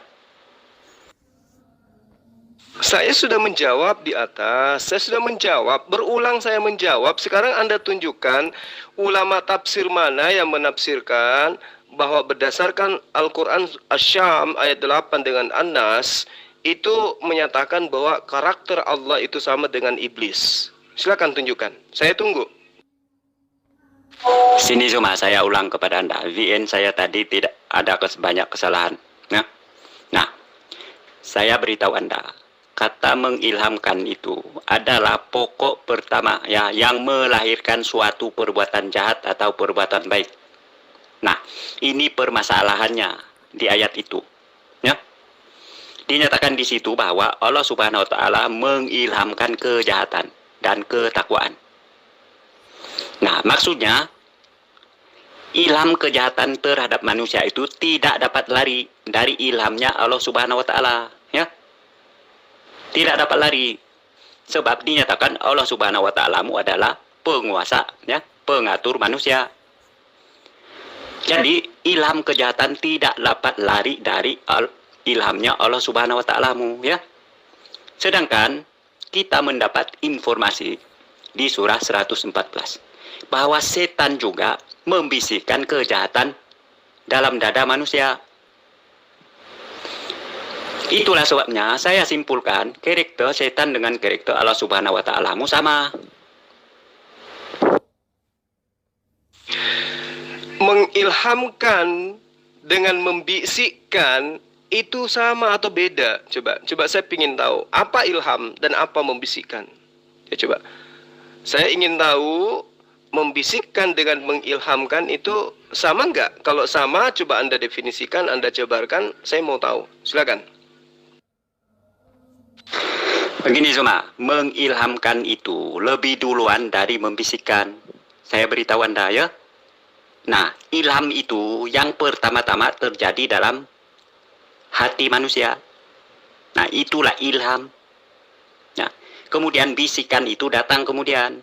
Saya sudah menjawab di atas, saya sudah menjawab, berulang saya menjawab. Sekarang Anda tunjukkan ulama tafsir mana yang menafsirkan bahwa berdasarkan Al-Quran Asy-Syam ayat 8 dengan An-Nas, itu menyatakan bahwa karakter Allah itu sama dengan iblis. Silakan tunjukkan, saya tunggu. Sini Zuma, saya ulang kepada Anda. VN saya tadi tidak ada banyak kesalahan. Ya. Nah, saya beritahu Anda, kata mengilhamkan itu adalah pokok pertama ya yang melahirkan suatu perbuatan jahat atau perbuatan baik. Nah, ini permasalahannya di ayat itu. Ya. Dinyatakan di situ bahwa Allah Subhanahu wa Ta'ala mengilhamkan kejahatan dan ketakwaan. Nah, maksudnya ilham kejahatan terhadap manusia itu tidak dapat lari dari ilhamnya Allah Subhanahu wa Ta'ala, ya. Tidak dapat lari sebab dinyatakan Allah Subhanahu wa Ta'ala adalah penguasa, ya, pengatur manusia. Jadi ilham kejahatan tidak dapat lari dari ilhamnya Allah Subhanahu wa Ta'ala, ya. Sedangkan kita mendapat informasi di surah 114 bahwa setan juga membisikkan kejahatan dalam dada manusia. Itulah sebabnya saya simpulkan karakter setan dengan karakter Allah Subhanahu wa Ta'ala sama. Mengilhamkan dengan membisikkan itu sama atau beda? Coba saya ingin tahu apa ilham dan apa membisikkan. Ya coba. Saya ingin tahu membisikkan dengan mengilhamkan itu sama enggak? Kalau sama, coba Anda definisikan, Anda jabarkan, saya mau tahu. Silakan. Begini Zuma, mengilhamkan itu lebih duluan dari membisikkan. Saya beritahu Anda, ya. Nah, ilham itu yang pertama-tama terjadi dalam hati manusia. Nah, itulah ilham. Nah, kemudian bisikan itu datang kemudian.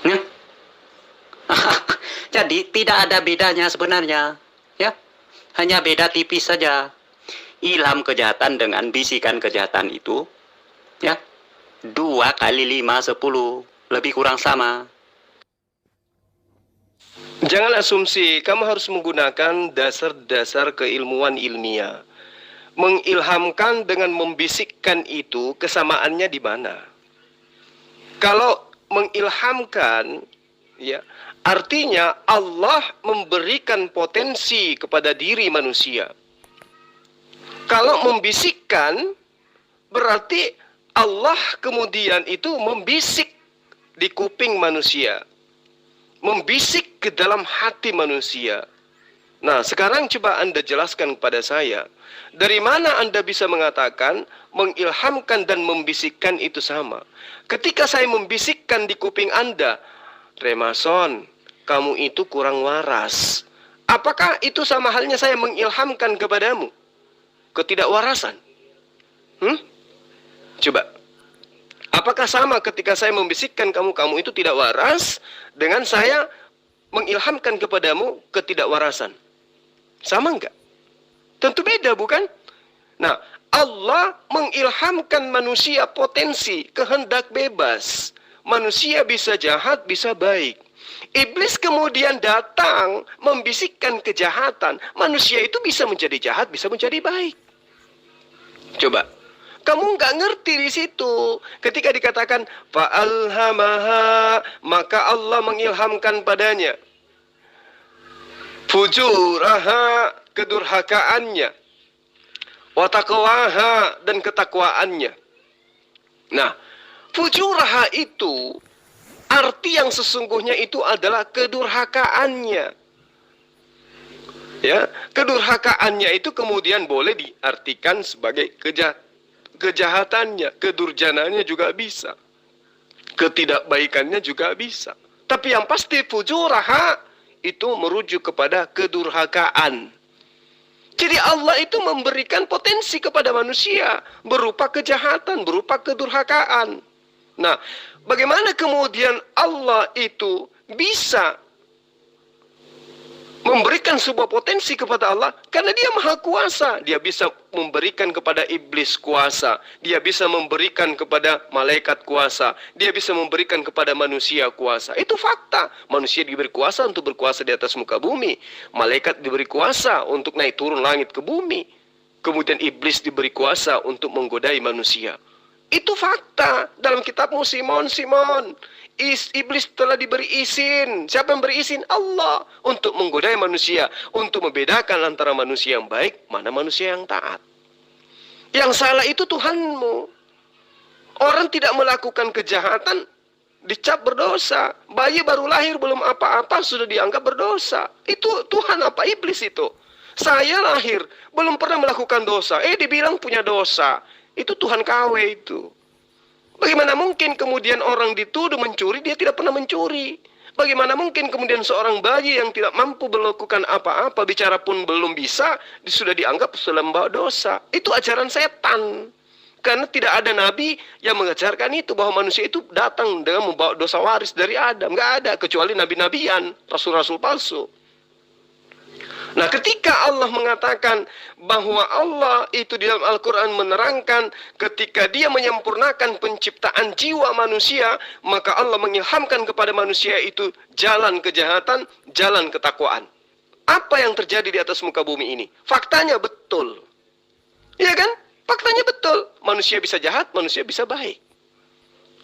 Nah. Jadi tidak ada bedanya sebenarnya, ya. Hanya beda tipis saja. Ilham kejahatan dengan bisikan kejahatan itu, ya, 2 kali 5 10, lebih kurang sama. Jangan asumsi, kamu harus menggunakan dasar-dasar keilmuan ilmiah. Mengilhamkan dengan membisikkan itu kesamaannya di mana? Kalau mengilhamkan, ya, artinya Allah memberikan potensi kepada diri manusia. Kalau membisikkan, berarti Allah kemudian itu membisik di kuping manusia. Membisik ke dalam hati manusia. Nah, sekarang coba Anda jelaskan kepada saya, dari mana Anda bisa mengatakan mengilhamkan dan membisikkan itu sama? Ketika saya membisikkan di kuping Anda, Remason, kamu itu kurang waras. Apakah itu sama halnya saya mengilhamkan kepadamu ketidakwarasan? Coba. Apakah sama ketika saya membisikkan kamu itu tidak waras dengan saya mengilhamkan kepadamu ketidakwarasan? Sama enggak? Tentu beda, bukan? Nah, Allah mengilhamkan manusia potensi, kehendak bebas. manusia bisa jahat, bisa baik. Iblis kemudian datang membisikkan kejahatan. Manusia itu bisa menjadi jahat, bisa menjadi baik. Coba, kamu nggak ngerti di situ. Ketika dikatakan fa'alhamaha, maka Allah mengilhamkan padanya fujuraha, kedurhakaannya, wa taqwaha, dan ketakwaannya. Nah, fujuraha itu arti yang sesungguhnya itu adalah kedurhakaannya. Ya, kedurhakaannya itu kemudian boleh diartikan sebagai kejahatannya, kedurjananya juga bisa, ketidakbaikannya juga bisa. Tapi yang pasti fujuraha itu merujuk kepada kedurhakaan. Jadi Allah itu memberikan potensi kepada manusia berupa kejahatan, berupa kedurhakaan. Nah, bagaimana kemudian Allah itu bisa memberikan sebuah potensi kepada Allah? Karena dia maha kuasa. Dia bisa memberikan kepada iblis kuasa. Dia bisa memberikan kepada malaikat kuasa. Dia bisa memberikan kepada manusia kuasa. Itu fakta. Manusia diberi kuasa untuk berkuasa di atas muka bumi. Malaikat diberi kuasa untuk naik turun langit ke bumi. Kemudian iblis diberi kuasa untuk menggodai manusia. Itu fakta. Dalam kitabmu Simon, iblis telah diberi izin. Siapa yang beri izin? Allah. Untuk menggodai manusia. Untuk membedakan antara manusia yang baik, mana manusia yang taat. Yang salah itu Tuhanmu. Orang tidak melakukan kejahatan, dicap berdosa. Bayi baru lahir belum apa-apa sudah dianggap berdosa. Itu Tuhan apa? Iblis itu. Saya lahir belum pernah melakukan dosa. Dibilang punya dosa. Itu Tuhan KW itu. Bagaimana mungkin kemudian orang dituduh mencuri, dia tidak pernah mencuri? Bagaimana mungkin kemudian seorang bayi yang tidak mampu melakukan apa-apa, bicara pun belum bisa, sudah dianggap sudah membawa dosa? Itu ajaran setan. Karena tidak ada nabi yang mengajarkan itu, bahwa manusia itu datang dengan membawa dosa waris dari Adam. Nggak ada, kecuali nabi-nabian, rasul-rasul palsu. Nah, ketika Allah mengatakan bahwa Allah itu di dalam Al-Quran menerangkan ketika dia menyempurnakan penciptaan jiwa manusia, maka Allah mengilhamkan kepada manusia itu jalan kejahatan, jalan ketakwaan. Apa yang terjadi di atas muka bumi ini? Faktanya betul. Iya kan? Faktanya betul. Manusia bisa jahat, manusia bisa baik.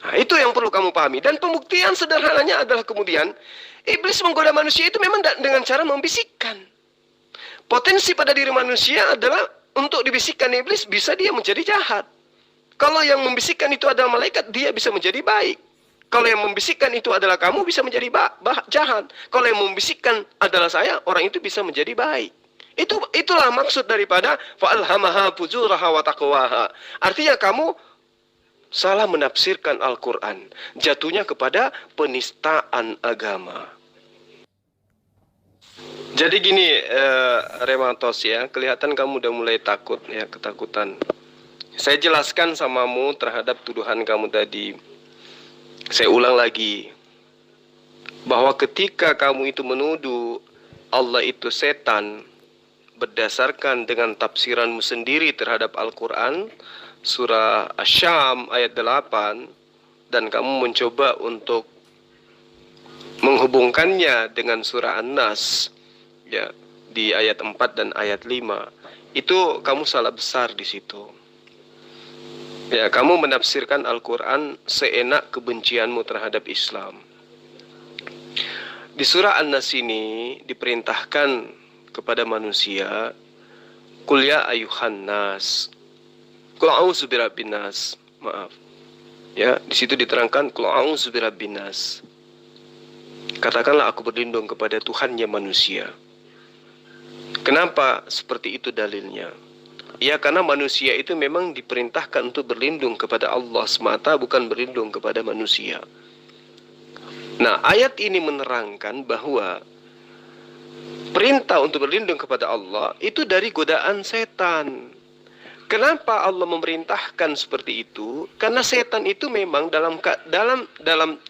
Nah, itu yang perlu kamu pahami. Dan pembuktian sederhananya adalah kemudian iblis menggoda manusia itu memang dengan cara membisikkan. Potensi pada diri manusia adalah untuk dibisikkan iblis, bisa dia menjadi jahat. Kalau yang membisikkan itu adalah malaikat, dia bisa menjadi baik. Kalau yang membisikkan itu adalah kamu, bisa menjadi jahat. Kalau yang membisikkan adalah saya, orang itu bisa menjadi baik. Itulah maksud daripada fa'alhamaha fujuraha wa taqwaha. Artinya kamu salah menafsirkan Al-Quran. Jatuhnya kepada penistaan agama. Jadi gini, Rematos ya, kelihatan kamu udah mulai takut ya, ketakutan. Saya jelaskan samamu terhadap tuduhan kamu tadi. Saya ulang lagi, bahwa ketika kamu itu menuduh Allah itu setan, berdasarkan dengan tafsiranmu sendiri terhadap Al-Quran, surah Asy-Syam ayat 8, dan kamu mencoba untuk menghubungkannya dengan surah An-Nas, ya, di ayat 4 dan ayat 5, itu kamu salah besar di situ. Ya, kamu menafsirkan Al-Quran seenak kebencianmu terhadap Islam. Di surah An-Nas ini diperintahkan kepada manusia, Qul ya ayuhan nas, Qul a'udzu birabbin nas. Maaf. Ya, di situ diterangkan Qul a'udzu birabbin nas. Katakanlah aku berlindung kepada Tuhannya manusia. Kenapa seperti itu dalilnya? Ya, karena manusia itu memang diperintahkan untuk berlindung kepada Allah semata, bukan berlindung kepada manusia. Nah, ayat ini menerangkan bahwa perintah untuk berlindung kepada Allah itu dari godaan setan. Kenapa Allah memerintahkan seperti itu? Karena setan itu memang dalam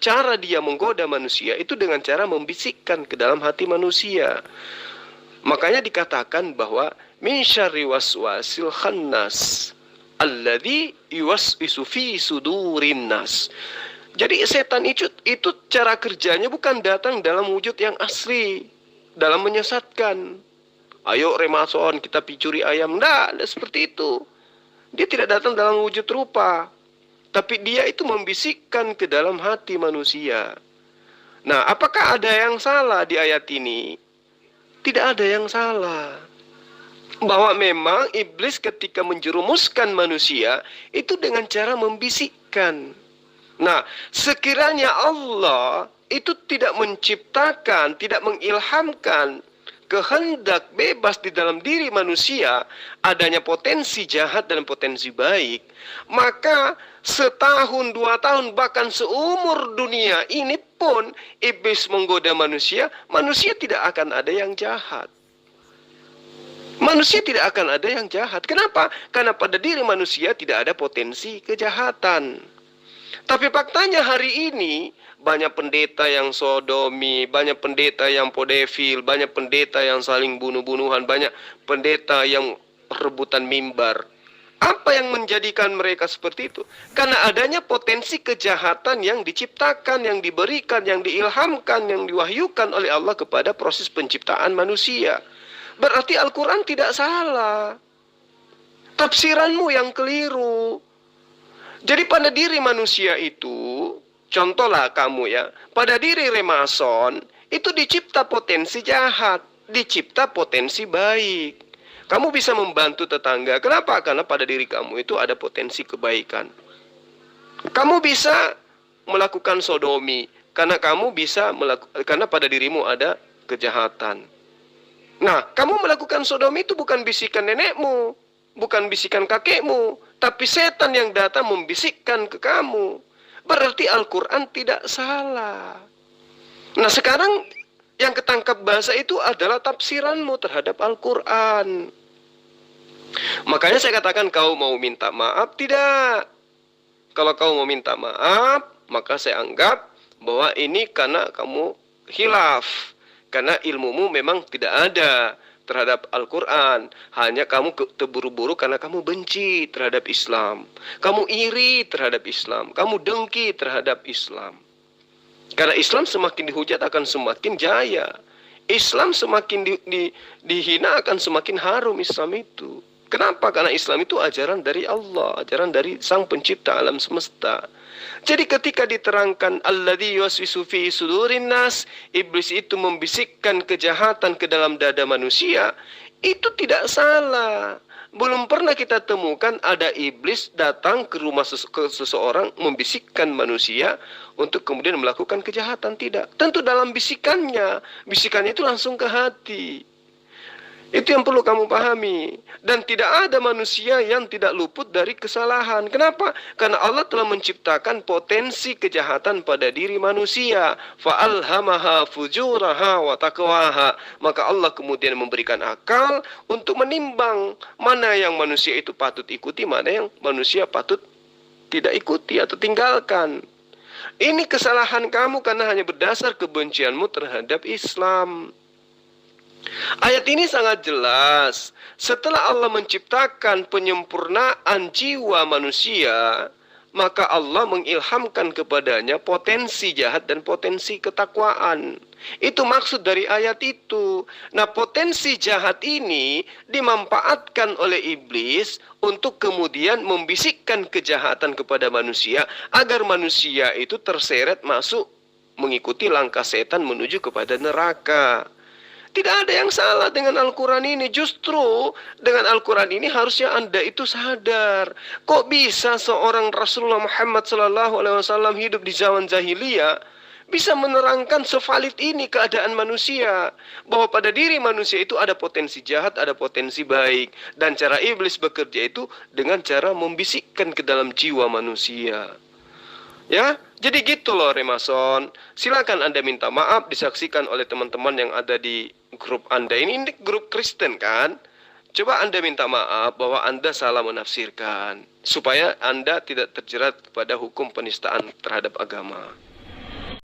cara dia menggoda manusia itu dengan cara membisikkan ke dalam hati manusia. Makanya dikatakan bahwa min syarri waswasil khannas alladzi yuwaswisu fi sudurin nas. Jadi setan itu cara kerjanya bukan datang dalam wujud yang asli, dalam menyesatkan. Ayo Remason, kita curi ayam. Tidak seperti itu. Dia tidak datang dalam wujud rupa, tapi dia itu membisikkan ke dalam hati manusia. Nah, apakah ada yang salah di ayat ini? Tidak ada yang salah. Bahwa memang iblis ketika menjerumuskan manusia itu dengan cara membisikkan. Nah, sekiranya Allah itu tidak menciptakan, tidak mengilhamkan kehendak bebas di dalam diri manusia, adanya potensi jahat dan potensi baik, maka setahun, 2 tahun, bahkan seumur dunia ini pun iblis menggoda manusia, manusia tidak akan ada yang jahat. Manusia tidak akan ada yang jahat. Kenapa? Karena pada diri manusia tidak ada potensi kejahatan. Tapi faktanya hari ini banyak pendeta yang sodomi, banyak pendeta yang podefil, banyak pendeta yang saling bunuh-bunuhan, banyak pendeta yang rebutan mimbar. Apa yang menjadikan mereka seperti itu? Karena adanya potensi kejahatan yang diciptakan, yang diberikan, yang diilhamkan, yang diwahyukan oleh Allah kepada proses penciptaan manusia. Berarti Al-Quran tidak salah. Tafsiranmu yang keliru. Jadi pada diri manusia itu, contohlah kamu ya, pada diri Remason itu dicipta potensi jahat, dicipta potensi baik. Kamu bisa membantu tetangga. Kenapa? Karena pada diri kamu itu ada potensi kebaikan. Kamu bisa melakukan sodomi karena karena pada dirimu ada kejahatan. Nah, kamu melakukan sodomi itu bukan bisikan nenekmu, bukan bisikan kakekmu, tapi setan yang datang membisikkan ke kamu. Berarti Al-Quran tidak salah. Nah, sekarang yang ketangkap bahasa itu adalah tafsiranmu terhadap Al-Quran. Makanya saya katakan, kau mau minta maaf? Tidak. Kalau kau mau minta maaf, maka saya anggap bahwa ini karena kamu khilaf. Karena ilmumu memang tidak ada terhadap Al-Quran. Hanya kamu terburu-buru karena kamu benci terhadap Islam. Kamu iri terhadap Islam. Kamu dengki terhadap Islam. Karena Islam semakin dihujat akan semakin jaya. Islam semakin dihina akan semakin harum Islam itu. Kenapa? Karena Islam itu ajaran dari Allah. Ajaran dari Sang Pencipta alam semesta. Jadi ketika diterangkan alladzi yuwaswisu fi sudurin nas, iblis itu membisikkan kejahatan ke dalam dada manusia, itu tidak salah. Belum pernah kita temukan ada iblis datang ke rumah seseorang membisikkan manusia untuk kemudian melakukan kejahatan. Tidak. Tentu dalam bisikannya itu langsung ke hati. Itu yang perlu kamu pahami. Dan tidak ada manusia yang tidak luput dari kesalahan. Kenapa? Karena Allah telah menciptakan potensi kejahatan pada diri manusia. Fa'alhamaha fujuraha wa taqwaha. Maka Allah kemudian memberikan akal untuk menimbang mana yang manusia itu patut ikuti, mana yang manusia patut tidak ikuti atau tinggalkan. Ini kesalahan kamu karena hanya berdasar kebencianmu terhadap Islam. Ayat ini sangat jelas. Setelah Allah menciptakan penyempurnaan jiwa manusia, maka Allah mengilhamkan kepadanya potensi jahat dan potensi ketakwaan. Itu maksud dari ayat itu. Nah, potensi jahat ini dimanfaatkan oleh iblis untuk kemudian membisikkan kejahatan kepada manusia agar manusia itu terseret masuk mengikuti langkah setan menuju kepada neraka. Tidak ada yang salah dengan Al-Quran ini. Justru dengan Al-Quran ini harusnya Anda itu sadar. Kok bisa seorang Rasulullah Muhammad SAW hidup di zaman jahiliyah bisa menerangkan sevalid ini keadaan manusia. Bahwa pada diri manusia itu ada potensi jahat, ada potensi baik. Dan cara iblis bekerja itu dengan cara membisikkan ke dalam jiwa manusia. Ya, jadi gitu loh Remason. Silakan Anda minta maaf, disaksikan oleh teman-teman yang ada di grup Anda. Ini grup Kristen kan? Coba Anda minta maaf bahwa Anda salah menafsirkan, supaya Anda tidak terjerat pada hukum penistaan terhadap agama.